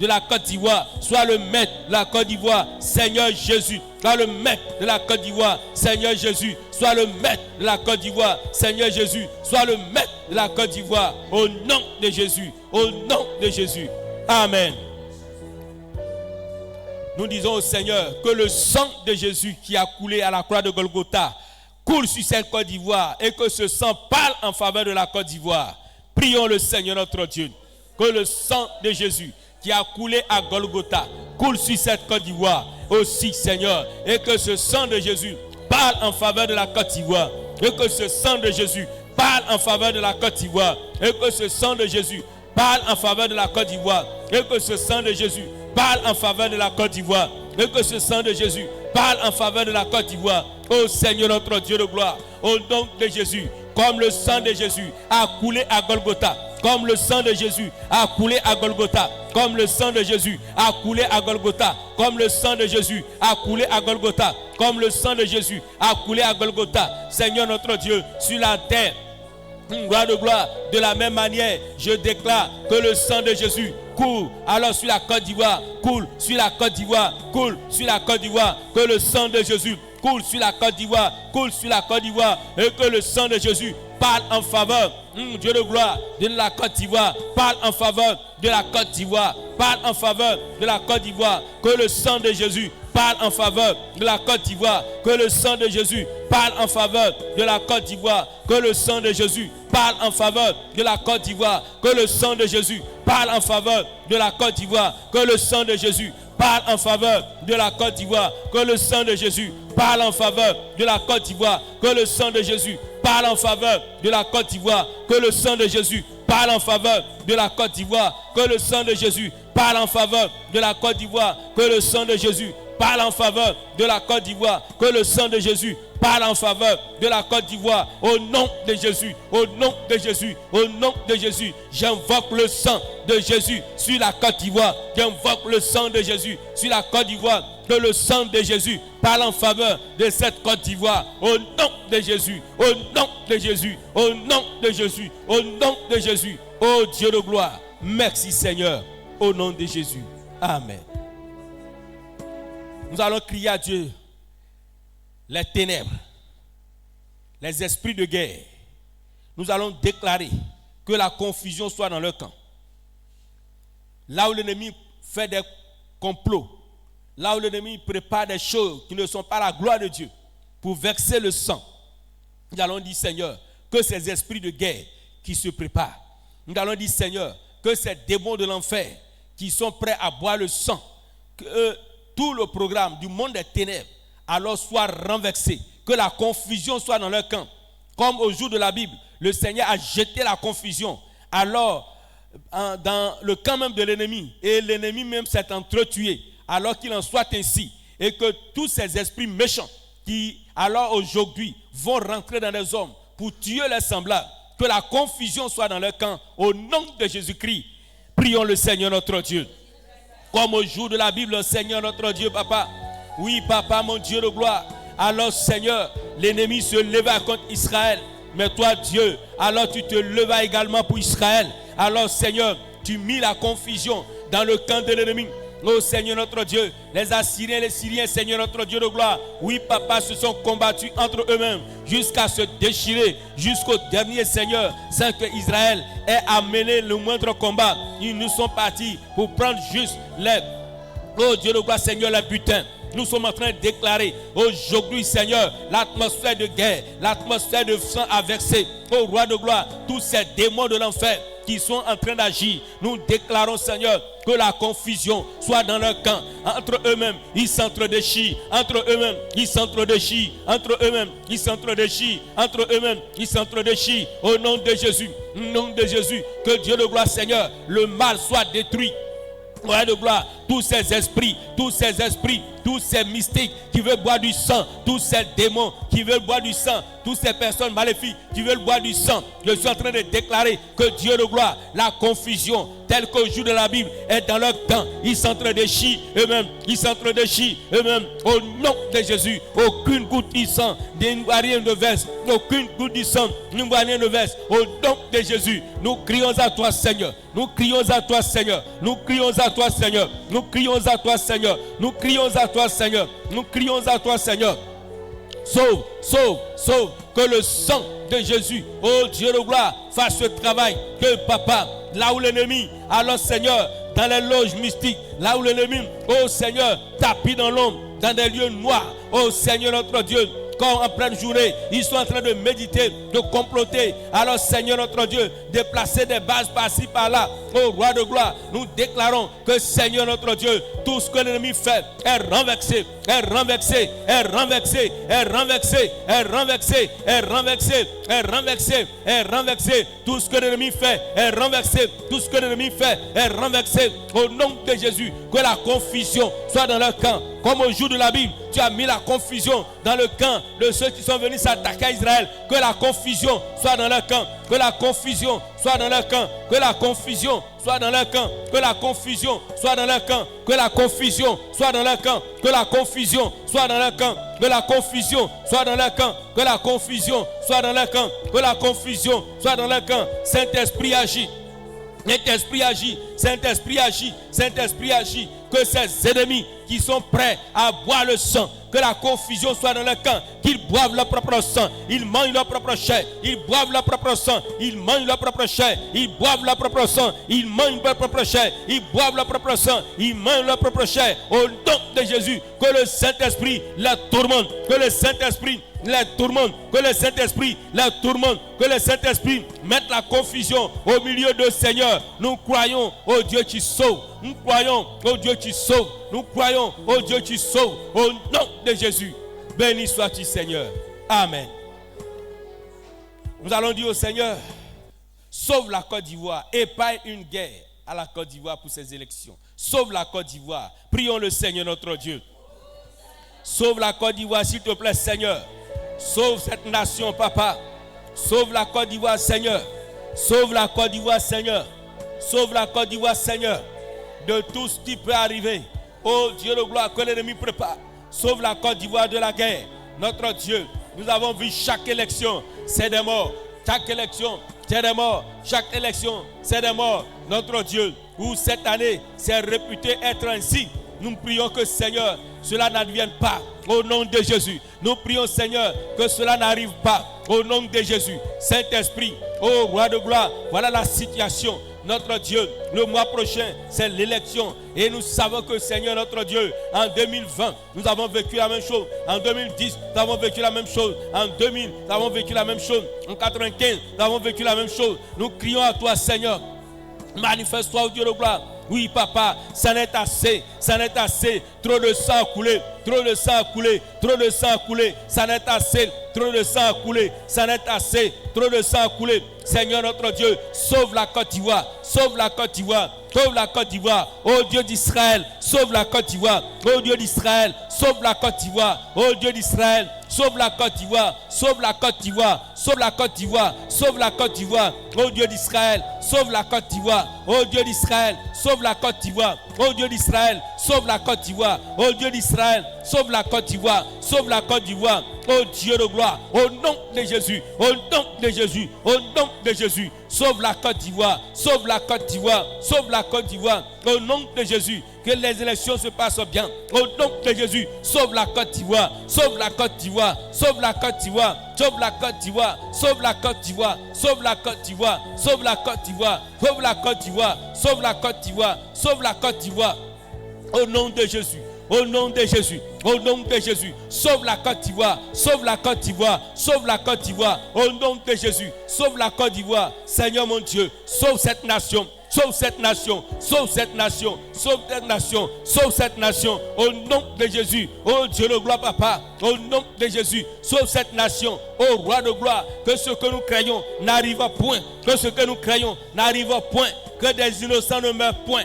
de la Côte d'Ivoire. Sois le maître de la Côte d'Ivoire, Seigneur Jésus. Sois le maître de la Côte d'Ivoire, Seigneur Jésus. Sois le maître de la Côte d'Ivoire, Seigneur Jésus. Sois le maître de la Côte d'Ivoire. Au nom de Jésus. Au nom de Jésus. Amen. Nous disons au Seigneur que le sang de Jésus qui a coulé à la croix de Golgotha coule sur cette Côte d'Ivoire et que ce sang parle en faveur de la Côte d'Ivoire. Prions le Seigneur notre Dieu. Que le sang de Jésus qui a coulé à Golgotha coule sur cette Côte d'Ivoire aussi, Seigneur. Et que ce sang de Jésus parle en faveur de la Côte d'Ivoire. Et que ce sang de Jésus parle en faveur de la Côte d'Ivoire. Et que ce sang de Jésus parle en faveur de la Côte d'Ivoire. Et que ce sang de Jésus parle en faveur de la Côte d'Ivoire. Et que ce sang de Jésus parle en faveur de la Côte d'Ivoire. Ô Seigneur notre Dieu de gloire, au nom de Jésus, comme le sang de Jésus a coulé à Golgotha, comme le sang de Jésus a coulé à Golgotha, comme le sang de Jésus a coulé à Golgotha, comme le sang de Jésus a coulé à Golgotha, comme le sang de Jésus a coulé à Golgotha, Seigneur notre Dieu, sur la terre, gloire de gloire, de la même manière, je déclare que le sang de Jésus coule alors sur la Côte d'Ivoire, coule sur la Côte d'Ivoire, coule sur la Côte d'Ivoire, que le sang de Jésus coule sur la Côte d'Ivoire, coule sur la Côte d'Ivoire, et que le sang de Jésus parle en faveur, Dieu de gloire, de la Côte d'Ivoire, parle en faveur de la Côte d'Ivoire, parle en faveur de la Côte d'Ivoire, que le sang de Jésus parle en faveur de la Côte d'Ivoire, que le sang de Jésus parle en faveur de la Côte d'Ivoire, que le sang de Jésus parle en faveur de la Côte d'Ivoire, que le sang de Jésus parle en faveur de la Côte d'Ivoire, que le sang de Jésus parle en faveur de la Côte d'Ivoire, que le sang de Jésus parle en faveur de la Côte d'Ivoire, que le sang de Jésus parle en faveur de la Côte d'Ivoire, que le sang de Jésus parle en faveur de la Côte d'Ivoire, que le sang de Jésus parle en faveur de la Côte d'Ivoire, que le sang de Jésus parle en faveur de la Côte d'Ivoire, que le sang de Jésus parle en faveur de la Côte d'Ivoire, au nom de Jésus, au nom de Jésus, au nom de Jésus, j'invoque le sang de Jésus sur la Côte d'Ivoire, j'invoque le sang de Jésus sur la Côte d'Ivoire, que le sang de Jésus parle en faveur de cette Côte d'Ivoire, au nom de Jésus, au nom de Jésus, au nom de Jésus, au nom de Jésus, ô Dieu de gloire, merci Seigneur, au nom de Jésus, amen. Nous allons crier à Dieu. Les ténèbres, les esprits de guerre, nous allons déclarer que la confusion soit dans leur camp. Là où l'ennemi fait des complots, là où l'ennemi prépare des choses qui ne sont pas la gloire de Dieu pour verser le sang, nous allons dire Seigneur, que ces esprits de guerre qui se préparent, nous allons dire Seigneur, que ces démons de l'enfer qui sont prêts à boire le sang, que tout le programme du monde des ténèbres alors soit renversé, que la confusion soit dans leur camp. Comme au jour de la Bible, le Seigneur a jeté la confusion, alors dans le camp même de l'ennemi, et l'ennemi même s'est entretué, alors qu'il en soit ainsi, et que tous ces esprits méchants qui alors aujourd'hui vont rentrer dans les hommes pour tuer leurs semblables, que la confusion soit dans leur camp, au nom de Jésus-Christ. Prions le Seigneur notre Dieu. Comme au jour de la Bible, Seigneur notre Dieu, Papa. Oui, Papa, mon Dieu de gloire. Alors, Seigneur, l'ennemi se leva contre Israël. Mais toi, Dieu, alors tu te levas également pour Israël. Alors, Seigneur, tu mis la confusion dans le camp de l'ennemi. Oh Seigneur notre Dieu, les Assyriens et les Syriens, Seigneur notre Dieu de gloire, oui Papa, se sont combattus entre eux-mêmes jusqu'à se déchirer, jusqu'au dernier Seigneur, sans que Israël ait amené le moindre combat. Ils nous sont partis pour prendre juste les, oh Dieu de gloire Seigneur, les butins. Nous sommes en train de déclarer aujourd'hui, Seigneur, l'atmosphère de guerre, l'atmosphère de sang à verser. Ô roi de gloire, tous ces démons de l'enfer qui sont en train d'agir, nous déclarons, Seigneur, que la confusion soit dans leur camp. Entre eux-mêmes, ils s'entre-déchirent. Entre eux-mêmes, ils s'entre-déchirent. Entre eux-mêmes, ils s'entre-déchirent. Entre eux-mêmes, ils s'entre-déchirent. Au nom de Jésus, au nom de Jésus, que Dieu de gloire, Seigneur, le mal soit détruit. Ouais de gloire, tous ces esprits tous ces mystiques qui veulent boire du sang, tous ces démons qui veulent boire du sang, toutes ces personnes maléfiques qui veulent boire du sang. Je suis en train de déclarer que Dieu de gloire, la confusion telle qu'au jour de la Bible est dans leur camp. Ils sont en train de chier eux-mêmes. Ils sont en train de chier eux-mêmes. Au nom de Jésus, aucune goutte du sang ne voit rien de verse. Aucune goutte du sang ne voit rien de verse. Au nom de Jésus, nous crions à toi, Seigneur. Nous crions à toi, Seigneur. Nous crions à toi, Seigneur. Nous crions à toi, Seigneur. Nous crions à toi, Seigneur. Nous crions à toi, Seigneur. Sauve, sauve, sauve. Que le sang de Jésus, oh Dieu de gloire, fasse ce travail. Que papa, là où l'ennemi, alors Seigneur, dans les loges mystiques, là où l'ennemi, oh Seigneur, tapis dans l'ombre, dans des lieux noirs, oh Seigneur notre Dieu, quand en pleine journée, ils sont en train de méditer, de comploter. Alors Seigneur notre Dieu, déplacer des bases par-ci, par-là. Ô roi de gloire, nous déclarons que Seigneur notre Dieu, tout ce que l'ennemi fait est renversé, est renversé, est renversé, est renversé, est renversé, est renversé, est renversé, est renversé. Tout ce que l'ennemi fait est renversé, tout ce que l'ennemi fait est renversé. Au nom de Jésus, que la confusion soit dans leur camp. Comme au jour de la Bible, tu as mis la confusion dans le camp de ceux qui sont venus s'attaquer à Israël. Que la confusion soit dans leur camp. Que la confusion soit dans leur camp. Que la confusion soit dans leur camp. Que la confusion soit dans leur camp. Que la confusion soit dans leur camp. Que la confusion soit dans leur camp. Que la confusion soit dans leur camp. Que la confusion soit dans leur camp. Que la confusion soit dans leur camp. Saint-Esprit agit. Saint-Esprit agit, Saint-Esprit agit, Saint-Esprit agit. Que ces ennemis qui sont prêts à boire le sang, que la confusion soit dans leur camp, qu'ils boivent leur propre sang, ils mangent leur propre chair, ils boivent leur propre sang, ils mangent leur propre chair, ils boivent leur propre sang, ils mangent leur propre chair, ils boivent leur propre sang, ils mangent leur propre chair. Au nom de Jésus, que le Saint-Esprit la tourmente, que le Saint-Esprit les tourmente, que le Saint-Esprit les tourmente, que le Saint-Esprit mette la confusion au milieu de Seigneur. Nous croyons au Dieu qui sauve, nous croyons au Dieu qui sauve, nous croyons au Dieu qui sauve, au nom de Jésus. Béni sois-tu Seigneur. Amen. Nous allons dire au Seigneur, sauve la Côte d'Ivoire, épargne une guerre à la Côte d'Ivoire pour ces élections. Sauve la Côte d'Ivoire. Prions le Seigneur notre Dieu. Sauve la Côte d'Ivoire s'il te plaît Seigneur. Sauve cette nation, papa. Sauve la Côte d'Ivoire, Seigneur. Sauve la Côte d'Ivoire, Seigneur. Sauve la Côte d'Ivoire, Seigneur. De tout ce qui peut arriver. Oh Dieu de gloire, que l'ennemi prépare. Sauve la Côte d'Ivoire de la guerre. Notre Dieu, nous avons vu chaque élection, c'est des morts. Chaque élection, c'est des morts. Chaque élection, c'est des morts. Notre Dieu, où cette année, c'est réputé être ainsi. Nous prions que Seigneur, cela n'advienne pas au nom de Jésus. Nous prions Seigneur que cela n'arrive pas au nom de Jésus. Saint-Esprit, ô roi de gloire, voilà la situation. Notre Dieu, le mois prochain, c'est l'élection. Et nous savons que Seigneur, notre Dieu, en 2020, nous avons vécu la même chose. En 2010, nous avons vécu la même chose. En 2000, nous avons vécu la même chose. En 95, nous avons vécu la même chose. Nous crions à toi, Seigneur. Manifeste-toi, ô Dieu de gloire. Oui, papa, ça n'est assez, ça n'est assez. Trop de sang a coulé, trop de sang a coulé, trop de sang a coulé. Ça n'est assez, trop de sang a coulé, ça n'est assez, trop de sang a coulé. Seigneur notre Dieu, sauve la Côte d'Ivoire, sauve la Côte d'Ivoire, sauve la Côte d'Ivoire. Ô Dieu d'Israël, sauve la Côte d'Ivoire. Ô Dieu d'Israël, sauve la Côte d'Ivoire. Ô Dieu d'Israël, sauve la Côte d'Ivoire, sauve la Côte d'Ivoire, sauve la Côte d'Ivoire, sauve la Côte d'Ivoire. Ô Dieu d'Israël, sauve la Côte d'Ivoire. Ô Dieu d'Israël, sauve la Côte d'Ivoire. Ô Dieu d'Israël, sauve la Côte d'Ivoire. Ô Dieu d'Israël, sauve la Côte d'Ivoire. Sauve la Côte d'Ivoire. Ô Dieu de gloire, au nom de Jésus, au nom de Jésus, au nom de Jésus, sauve la Côte d'Ivoire, sauve la Côte d'Ivoire, sauve la Côte d'Ivoire, au nom de Jésus, que les élections se passent bien, au nom de Jésus, sauve la Côte d'Ivoire, sauve la Côte d'Ivoire, sauve la Côte d'Ivoire, sauve la Côte d'Ivoire, sauve la Côte d'Ivoire, sauve la Côte d'Ivoire, sauve la Côte d'Ivoire, sauve la Côte d'Ivoire, sauve la Côte d'Ivoire, sauve la Côte d'Ivoire, au nom de Jésus. Au nom de Jésus, au nom de Jésus, sauve la Côte d'Ivoire, sauve la Côte d'Ivoire, sauve la Côte d'Ivoire, au nom de Jésus, sauve la Côte d'Ivoire, Seigneur mon Dieu, sauve cette nation. Sauve cette nation, sauve cette nation, sauve cette nation, sauve cette nation, au nom de Jésus, oh Dieu de gloire, papa, au nom de Jésus, sauve cette nation, oh roi de gloire, que ce que nous craignons n'arrive point, que ce que nous craignons n'arrive point, que des innocents ne meurent point,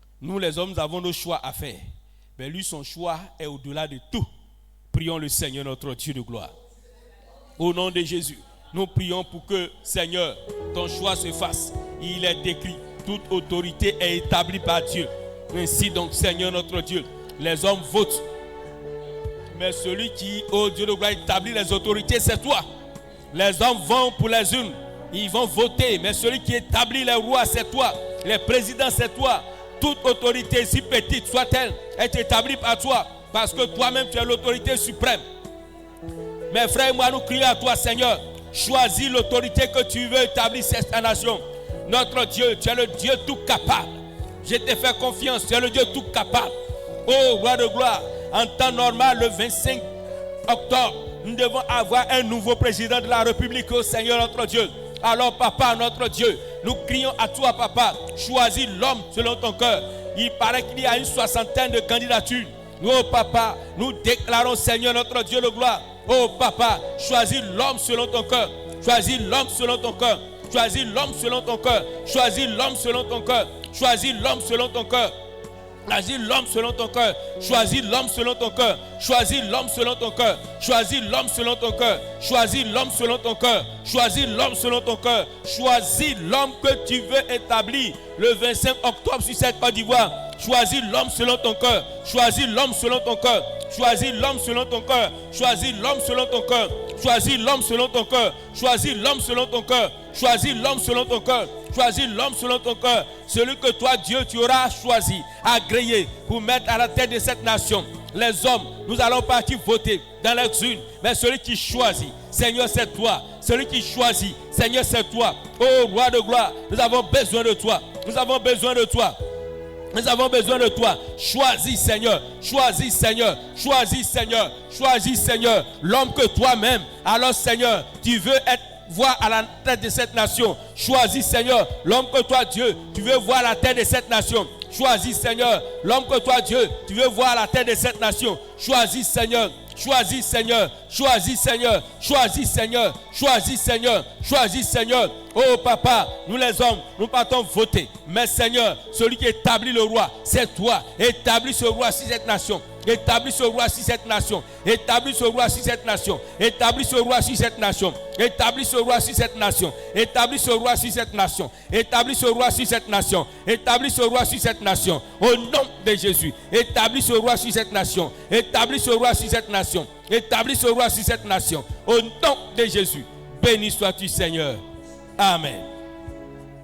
Nous les hommes avons nos choix à faire. Mais lui, son choix est au-delà de tout. Prions le Seigneur, notre Dieu de gloire. Au nom de Jésus, nous prions pour que, Seigneur, ton choix se fasse. Il est écrit, toute autorité est établie par Dieu. Ainsi donc, Seigneur, notre Dieu, les hommes votent. Mais celui qui, ô Dieu de gloire, établit les autorités, c'est toi. Les hommes vont pour les unes, ils vont voter. Mais celui qui établit les rois, c'est toi. Les présidents, c'est toi. Toute autorité, si petite soit-elle, est établie par toi. Parce que toi-même, tu es l'autorité suprême. Mes frères et moi, nous crions à toi, Seigneur. Choisis l'autorité que tu veux établir cette nation. Notre Dieu, tu es le Dieu tout capable. Je te fais confiance, tu es le Dieu tout capable. Oh, roi de gloire, en temps normal, le 25 octobre, nous devons avoir un nouveau président de la République, oh Seigneur notre Dieu. Alors, papa, notre Dieu, nous crions à toi, papa. Choisis l'homme selon ton cœur. Il paraît qu'il y a une 60aine de candidatures. Oh, papa, nous déclarons, Seigneur notre Dieu de gloire. Oh, papa, choisis l'homme selon ton cœur. Choisis l'homme selon ton cœur. Choisis l'homme selon ton cœur. Choisis l'homme selon ton cœur. Choisis l'homme selon ton cœur. Choisis l'homme selon ton cœur. Choisis l'homme selon ton cœur. Choisis l'homme selon ton cœur. Choisis l'homme selon ton cœur. Choisis l'homme selon ton cœur. Choisis l'homme selon ton cœur. Choisis l'homme que tu veux établir le 25 octobre sur cette Côte d'Ivoire. Choisis l'homme selon ton cœur. Choisis l'homme selon ton cœur. Choisis l'homme selon ton cœur. Choisis l'homme selon ton cœur. Choisis l'homme selon ton cœur. Choisis l'homme selon ton cœur. Choisis l'homme selon ton cœur. Choisis l'homme selon ton cœur. Celui que toi, Dieu, tu auras choisi, agréé pour mettre à la tête de cette nation. Les hommes, nous allons partir voter dans les urnes. Mais celui qui choisit, Seigneur, c'est toi. Celui qui choisit, Seigneur, c'est toi. Oh, roi de gloire, nous avons besoin de toi. Nous avons besoin de toi. Nous avons besoin de toi. Choisis, Seigneur. Choisis, Seigneur. Choisis, Seigneur. Choisis, Seigneur. L'homme que toi-même, alors, Seigneur, tu veux voir à la tête de cette nation. Choisis, Seigneur. L'homme que toi, Dieu, tu veux voir à la tête de cette nation. Choisis, Seigneur. L'homme que toi, Dieu, tu veux voir à la tête de cette nation. Choisis, Seigneur. Choisis, Seigneur. Choisis, Seigneur. Choisis, Seigneur. Choisis, Seigneur. Choisis, Seigneur. Oh papa, nous les hommes, nous partons voter. Mais Seigneur, celui qui établit le roi, c'est toi. Établis ce roi sur cette nation. Établis ce roi sur cette nation. Établis ce roi sur cette nation. Établis ce roi sur cette nation. Établis ce roi sur cette nation. Établis ce roi sur cette nation. Établis ce roi sur cette nation. Établis ce roi sur cette nation. Au nom de Jésus. Établis ce roi sur cette nation. Établis ce roi sur cette nation. Établis ce roi sur cette nation. Au nom de Jésus. Béni sois-tu, Seigneur. Amen.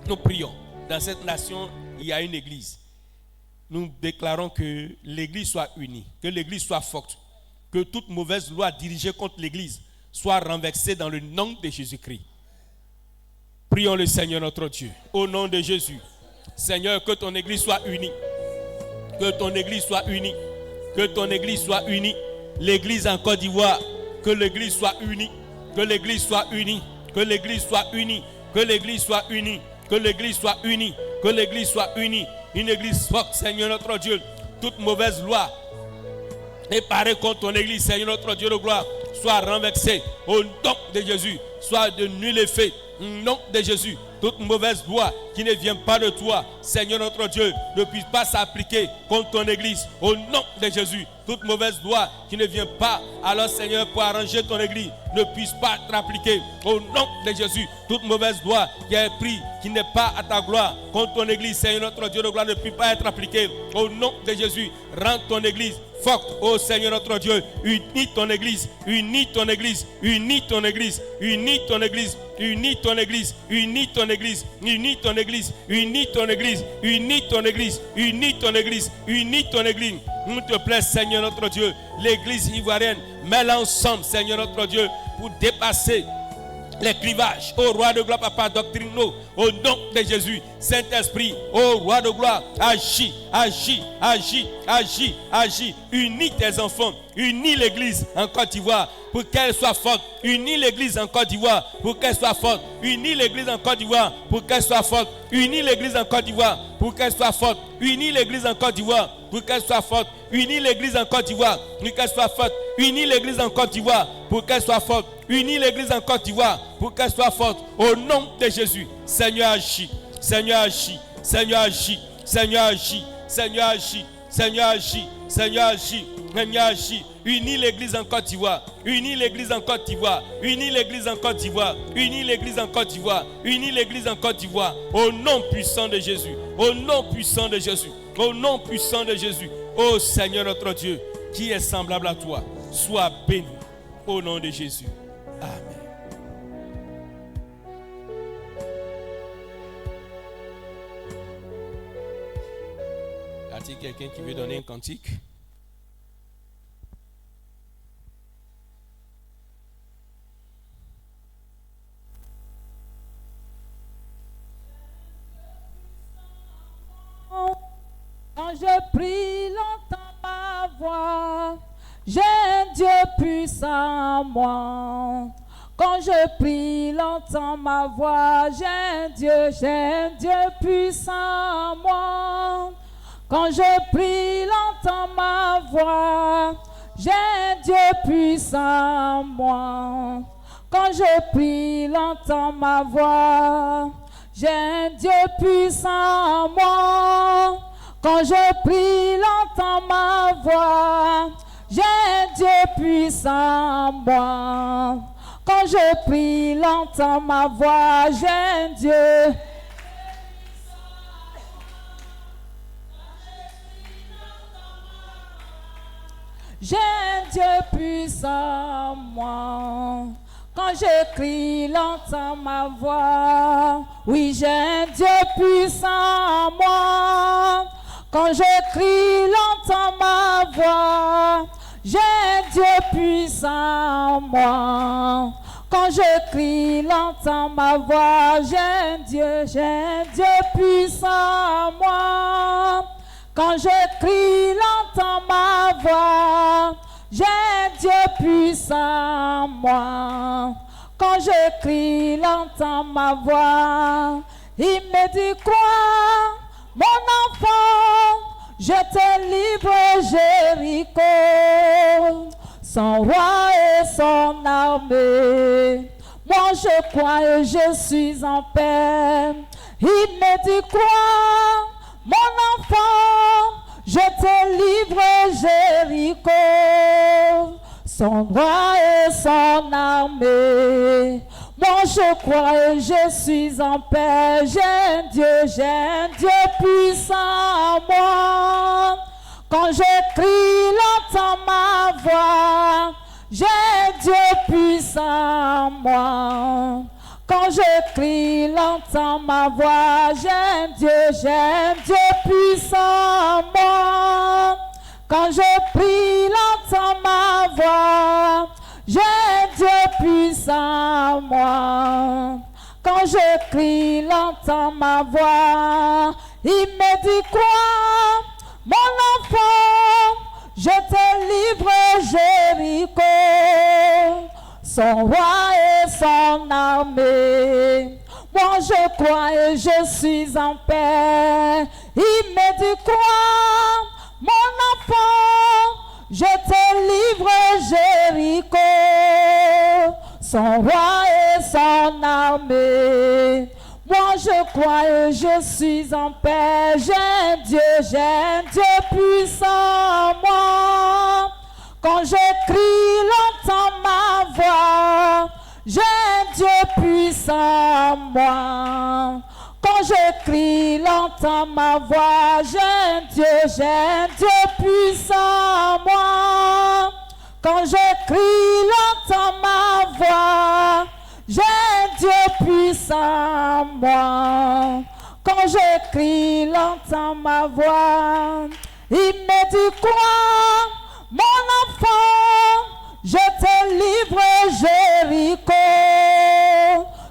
Nous prions. Dans cette nation, il y a une église. Nous déclarons que l'église soit unie, que l'église soit forte, que toute mauvaise loi dirigée contre l'église soit renversée dans le nom de Jésus-Christ. Prions le Seigneur notre Dieu. Au nom de Jésus. Seigneur, que ton église soit unie. Que ton église soit unie. Que ton église soit unie. L'église en Côte d'Ivoire, que l'église soit unie. Que l'église soit unie. Que l'église soit unie. Que l'église soit unie. Que l'église soit unie. Que l'église soit unie. Une église forte, Seigneur notre Dieu. Toute mauvaise loi préparée contre ton église, Seigneur notre Dieu de gloire, soit renversée au nom de Jésus. Soit de nul effet. Au nom de Jésus. Toute mauvaise loi qui ne vient pas de toi, Seigneur notre Dieu, ne puisse pas s'appliquer contre ton église. Au nom de Jésus. Toute mauvaise loi qui ne vient pas, alors Seigneur, pour arranger ton église, ne puisse pas être appliquée. Au nom de Jésus. Toute mauvaise loi qui est prise, qui n'est pas à ta gloire, contre ton église, Seigneur notre Dieu de gloire, ne puisse pas être appliquée. Au nom de Jésus. Rends ton église forte, ô Seigneur notre Dieu. Unis ton église. Unis ton église. Unis ton église. Unis ton église. Unis ton église. Unis ton église. Unis ton église. Unis ton église. Unis ton église. Unis ton église. Unis ton église. Nous te plaît, Seigneur notre Dieu, l'église ivoirienne, mets-la ensemble, Seigneur notre Dieu, pour dépasser les clivages. Ô roi de gloire, papa, doctrine-nous, au nom de Jésus. Saint-Esprit, ô roi de gloire, agis, agis, agis, agis, agis. Unis tes enfants, unis l'église en Côte d'Ivoire pour qu'elle soit forte. Unis l'église en Côte d'Ivoire pour qu'elle soit forte. Unis l'église en Côte d'Ivoire pour qu'elle soit forte. Unis l'église en Côte d'Ivoire pour qu'elle soit forte. Unis l'église en Côte d'Ivoire pour qu'elle soit forte. Unis l'église en Côte d'Ivoire pour qu'elle soit forte. Unis l'église en Côte d'Ivoire pour qu'elle soit forte. Unis l'église en Côte d'Ivoire pour qu'elle soit forte. Au nom de Jésus, Seigneur agis. Seigneur agis. Seigneur agis. Seigneur agis. Seigneur agis, Seigneur agis, Seigneur agis, Seigneur agis. Unis l'église en Côte d'Ivoire, unis l'église en Côte d'Ivoire, unis l'église en Côte d'Ivoire, unis l'église en Côte d'Ivoire, unis l'église en Côte d'Ivoire. Au nom puissant de Jésus, au nom puissant de Jésus, au nom puissant de Jésus. Ô Seigneur notre Dieu, qui est semblable à toi, sois béni au nom de Jésus. Amen. Y a-t-il quelqu'un qui veut donner un cantique? Quand je prie, l'entends ma voix. J'ai un Dieu puissant en moi. Quand je prie, l'entends ma voix. J'ai un Dieu puissant en moi. Quand je prie, l'entends ma voix. J'ai un Dieu puissant en moi. Quand je prie, l'entends ma voix. J'ai un Dieu puissant en moi. Quand je prie, l'entends ma voix. J'ai un Dieu puissant en moi. Quand je prie, l'entends ma voix. J'ai un Dieu. J'ai un Dieu puissant en moi. Quand je crie, l'entends ma voix. Oui, j'ai un Dieu puissant en moi. Quand je crie, l'entends ma voix. J'ai un Dieu puissant en moi. Quand je crie, l'entends ma voix. J'ai un Dieu puissant en moi. Quand je crie, l'entends ma voix. J'ai un Dieu puissant en moi. Quand je crie, l'entends ma voix. Il me dit quoi? Mon enfant, je te livre Jéricho, son roi et son armée. Moi je crois et je suis en paix. Il me dit quoi? Mon enfant, je te livre Jéricho, son roi et son armée. Moi je crois et je suis en paix. J'ai un Dieu puissant en moi. Quand je crie, l'entends ma voix. J'ai un Dieu puissant en moi. Quand je crie, l'entends ma voix. J'ai un Dieu puissant en moi. Quand je prie, l'entends ma voix. J'ai un Dieu puissant en moi. Quand je crie, l'entends ma voix. Il me dit quoi? Mon enfant, je te livre Jéricho, son roi et son armée. Moi je crois et je suis en paix. Il me dit quoi? Mon enfant, je te livre Jéricho, son roi et son armée. Moi je crois et je suis en paix. J'ai un Dieu puissant en moi. Quand je crie, l'entends ma voix. J'ai un Dieu puissant en moi. Quand je crie, l'entends ma voix. J'ai un Dieu puissant en moi. Quand je crie, l'entends ma voix. J'ai un Dieu puissant en moi. Quand je crie, l'entends ma voix. Il me dit quoi? Mon enfant, je te livre Jéricho,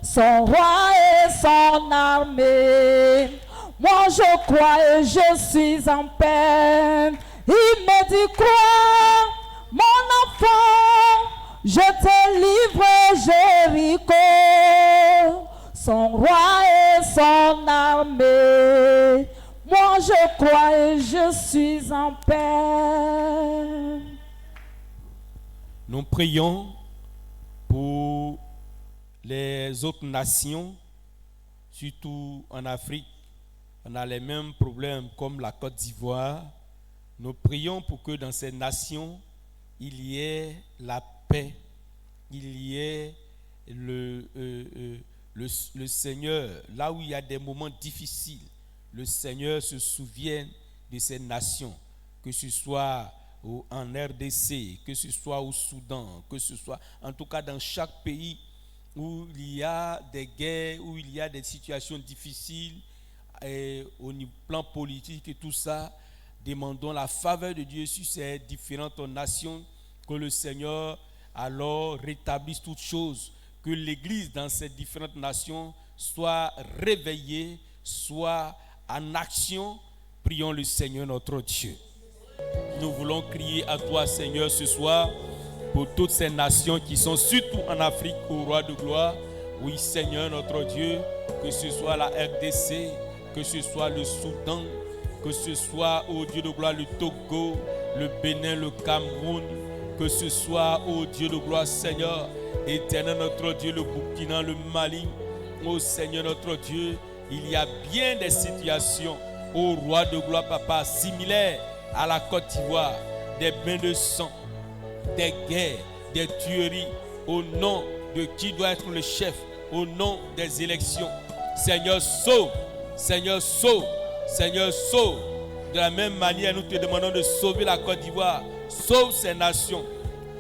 son roi et son armée. Moi je crois et je suis en paix. Il me dit quoi? Mon enfant, je te livre Jéricho, son roi et son armée. Moi je crois et je suis en paix. Nous prions pour les autres nations, surtout en Afrique, on a les mêmes problèmes comme la Côte d'Ivoire. Nous prions pour que dans ces nations, il y ait la paix, il y ait le Seigneur, là où il y a des moments difficiles, le Seigneur se souvienne de ces nations, que ce soit en RDC, que ce soit au Soudan, que ce soit en tout cas dans chaque pays où il y a des guerres, où il y a des situations difficiles au plan politique et tout ça. Demandons la faveur de Dieu sur ces différentes nations, que le Seigneur alors rétablisse toutes choses, que l'Église dans ces différentes nations soit réveillée, soit en action. Prions le Seigneur notre Dieu. Nous voulons crier à toi, Seigneur, ce soir, pour toutes ces nations qui sont surtout en Afrique, au roi de gloire. Oui, Seigneur notre Dieu, que ce soit la RDC, que ce soit le Soudan, que ce soit, ô Dieu de gloire, le Togo, le Bénin, le Cameroun, que ce soit, ô Dieu de gloire, Seigneur, éternel notre Dieu, le Burkina, le Mali. Ô Seigneur notre Dieu, il y a bien des situations, ô roi de gloire, papa, similaires à la Côte d'Ivoire, des bains de sang, des guerres, des tueries, au nom de qui doit être le chef, au nom des élections. Seigneur, sauve, Seigneur, sauve, Seigneur, sauve. De la même manière, nous te demandons de sauver la Côte d'Ivoire. Sauve ces nations.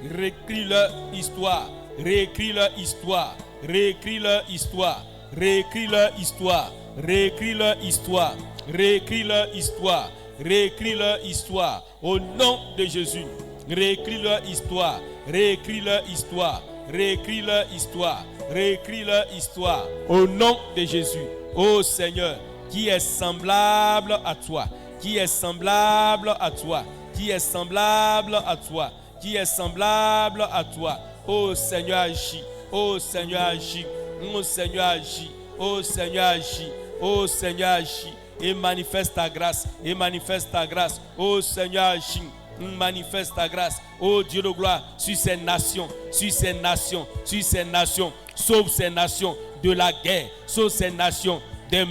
Réécris leur histoire. Réécris leur histoire. Réécris leur histoire. Réécris leur histoire. Réécris leur histoire. Réécris leur histoire. Réécris leur histoire. Au nom de Jésus. Réécris leur histoire. Réécris leur histoire. Réécris leur histoire. Réécris leur histoire. Au nom de Jésus. Ô Seigneur, qui est semblable à toi, qui est semblable à toi, qui est semblable à toi, qui est semblable à toi. Ô Seigneur, agis. Ô Seigneur, agis. Ô Seigneur, agis. Ô Seigneur, agis. Ô Seigneur, agis. Et manifeste ta grâce. Et manifeste ta grâce. Ô Seigneur, agis. Manifeste ta grâce. Ô Dieu de gloire, sur ces nations, sur ces nations, sur ces nations. Sauve ces nations de la guerre. Sauve ces nations des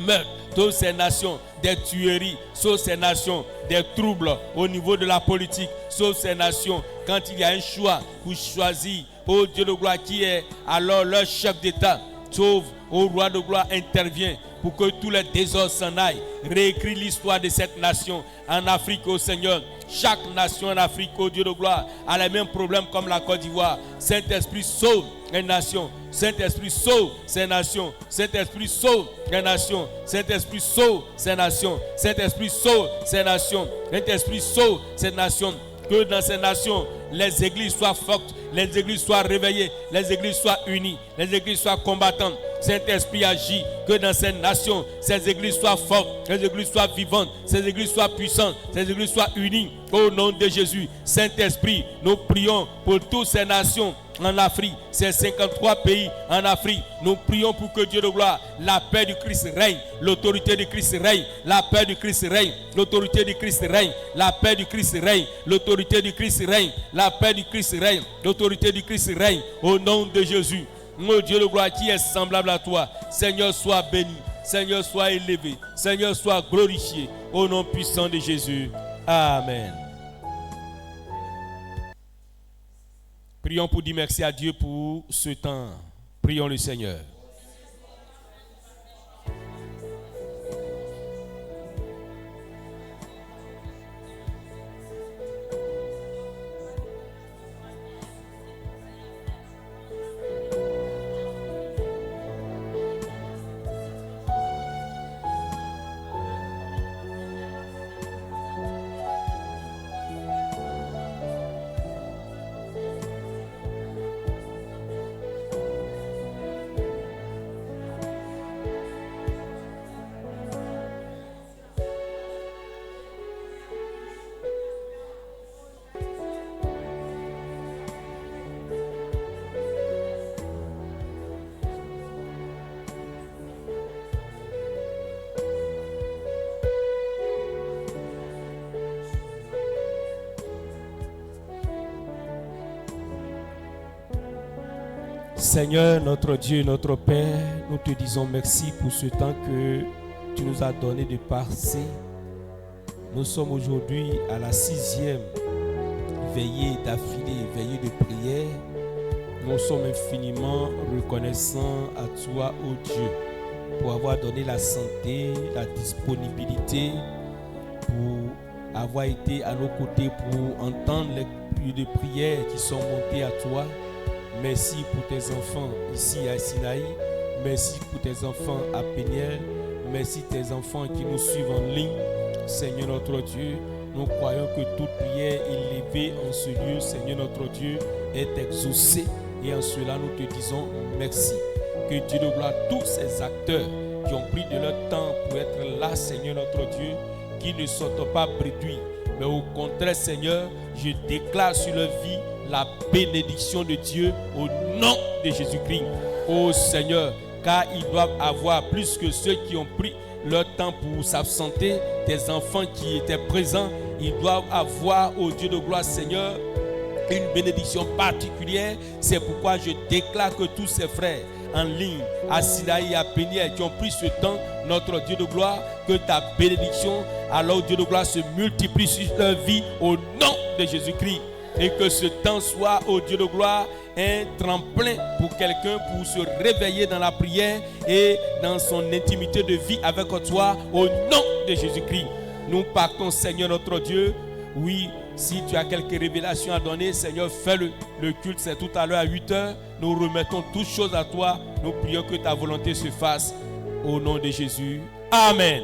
meurtres. Sauve ces nations des tueries. Sauve ces nations des troubles au niveau de la politique. Sauve ces nations quand il y a un choix pour choisir, ô Dieu de gloire, qui est alors leur chef d'État. Sauve, ô roi de gloire, intervient pour que tous les désordres s'en aillent. Réécris l'histoire de cette nation en Afrique, ô Seigneur. Chaque nation en Afrique, ô Dieu de gloire, a les mêmes problèmes comme la Côte d'Ivoire. Saint-Esprit, sauve les nations. Saint-Esprit, sauve ces nations. Saint-Esprit, sauve les nations. Saint-Esprit, sauve ces nations. Saint-Esprit, sauve ces nations. Saint-Esprit, sauve ces nations. Que dans ces nations, les églises soient fortes, les églises soient réveillées, les églises soient unies, les églises soient combattantes. Saint-Esprit agit, que dans ces nations, ces églises soient fortes, ces églises soient vivantes, ces églises soient puissantes, ces églises soient unies. Au nom de Jésus, Saint-Esprit, nous prions pour toutes ces nations en Afrique, ces 53 pays en Afrique. Nous prions pour que Dieu de gloire, la paix du Christ règne, l'autorité du Christ règne, la paix du Christ règne, l'autorité du Christ règne, la paix du Christ règne, l'autorité du Christ règne, la paix du Christ règne, l'autorité du Christ règne. Au nom de Jésus, mon Dieu de gloire qui est semblable à toi, Seigneur, sois béni, Seigneur, sois élevé, Seigneur, sois glorifié. Au nom puissant de Jésus. Amen. Prions pour dire merci à Dieu pour ce temps. Prions le Seigneur. Seigneur, notre Dieu, notre Père, nous te disons merci pour ce temps que tu nous as donné de passer. Nous sommes aujourd'hui à la 6e veillée d'affilée, veillée de prière. Nous sommes infiniment reconnaissants à toi, ô Dieu, pour avoir donné la santé, la disponibilité, pour avoir été à nos côtés pour entendre les cris de prière qui sont montés à toi. Merci pour tes enfants ici à Sinaï. Merci pour tes enfants à Péniel. Merci tes enfants qui nous suivent en ligne. Seigneur notre Dieu, nous croyons que toute prière élevée en ce lieu, Seigneur notre Dieu, est exaucée. Et en cela, nous te disons merci. Que Dieu de gloire, tous ces acteurs qui ont pris de leur temps pour être là, Seigneur notre Dieu, qui ne sortent pas réduits, mais au contraire, Seigneur, je déclare sur leur vie la bénédiction de Dieu au nom de Jésus-Christ. Oh Seigneur, car ils doivent avoir plus que ceux qui ont pris leur temps pour s'absenter, tes enfants qui étaient présents, ils doivent avoir, au Dieu de gloire, Seigneur, une bénédiction particulière. C'est pourquoi je déclare que tous ces frères en ligne, à Sinaï, à Péniel, qui ont pris ce temps, notre Dieu de gloire, que ta bénédiction, alors Dieu de gloire, se multiplie sur leur vie au nom de Jésus-Christ. Et que ce temps soit, au Dieu de gloire, un tremplin pour quelqu'un pour se réveiller dans la prière et dans son intimité de vie avec toi, au nom de Jésus-Christ. Nous partons, Seigneur notre Dieu. Oui, si tu as quelques révélations à donner, Seigneur, fais-le. Le culte, c'est tout à l'heure à 8h. Nous remettons toutes choses à toi. Nous prions que ta volonté se fasse. Au nom de Jésus. Amen.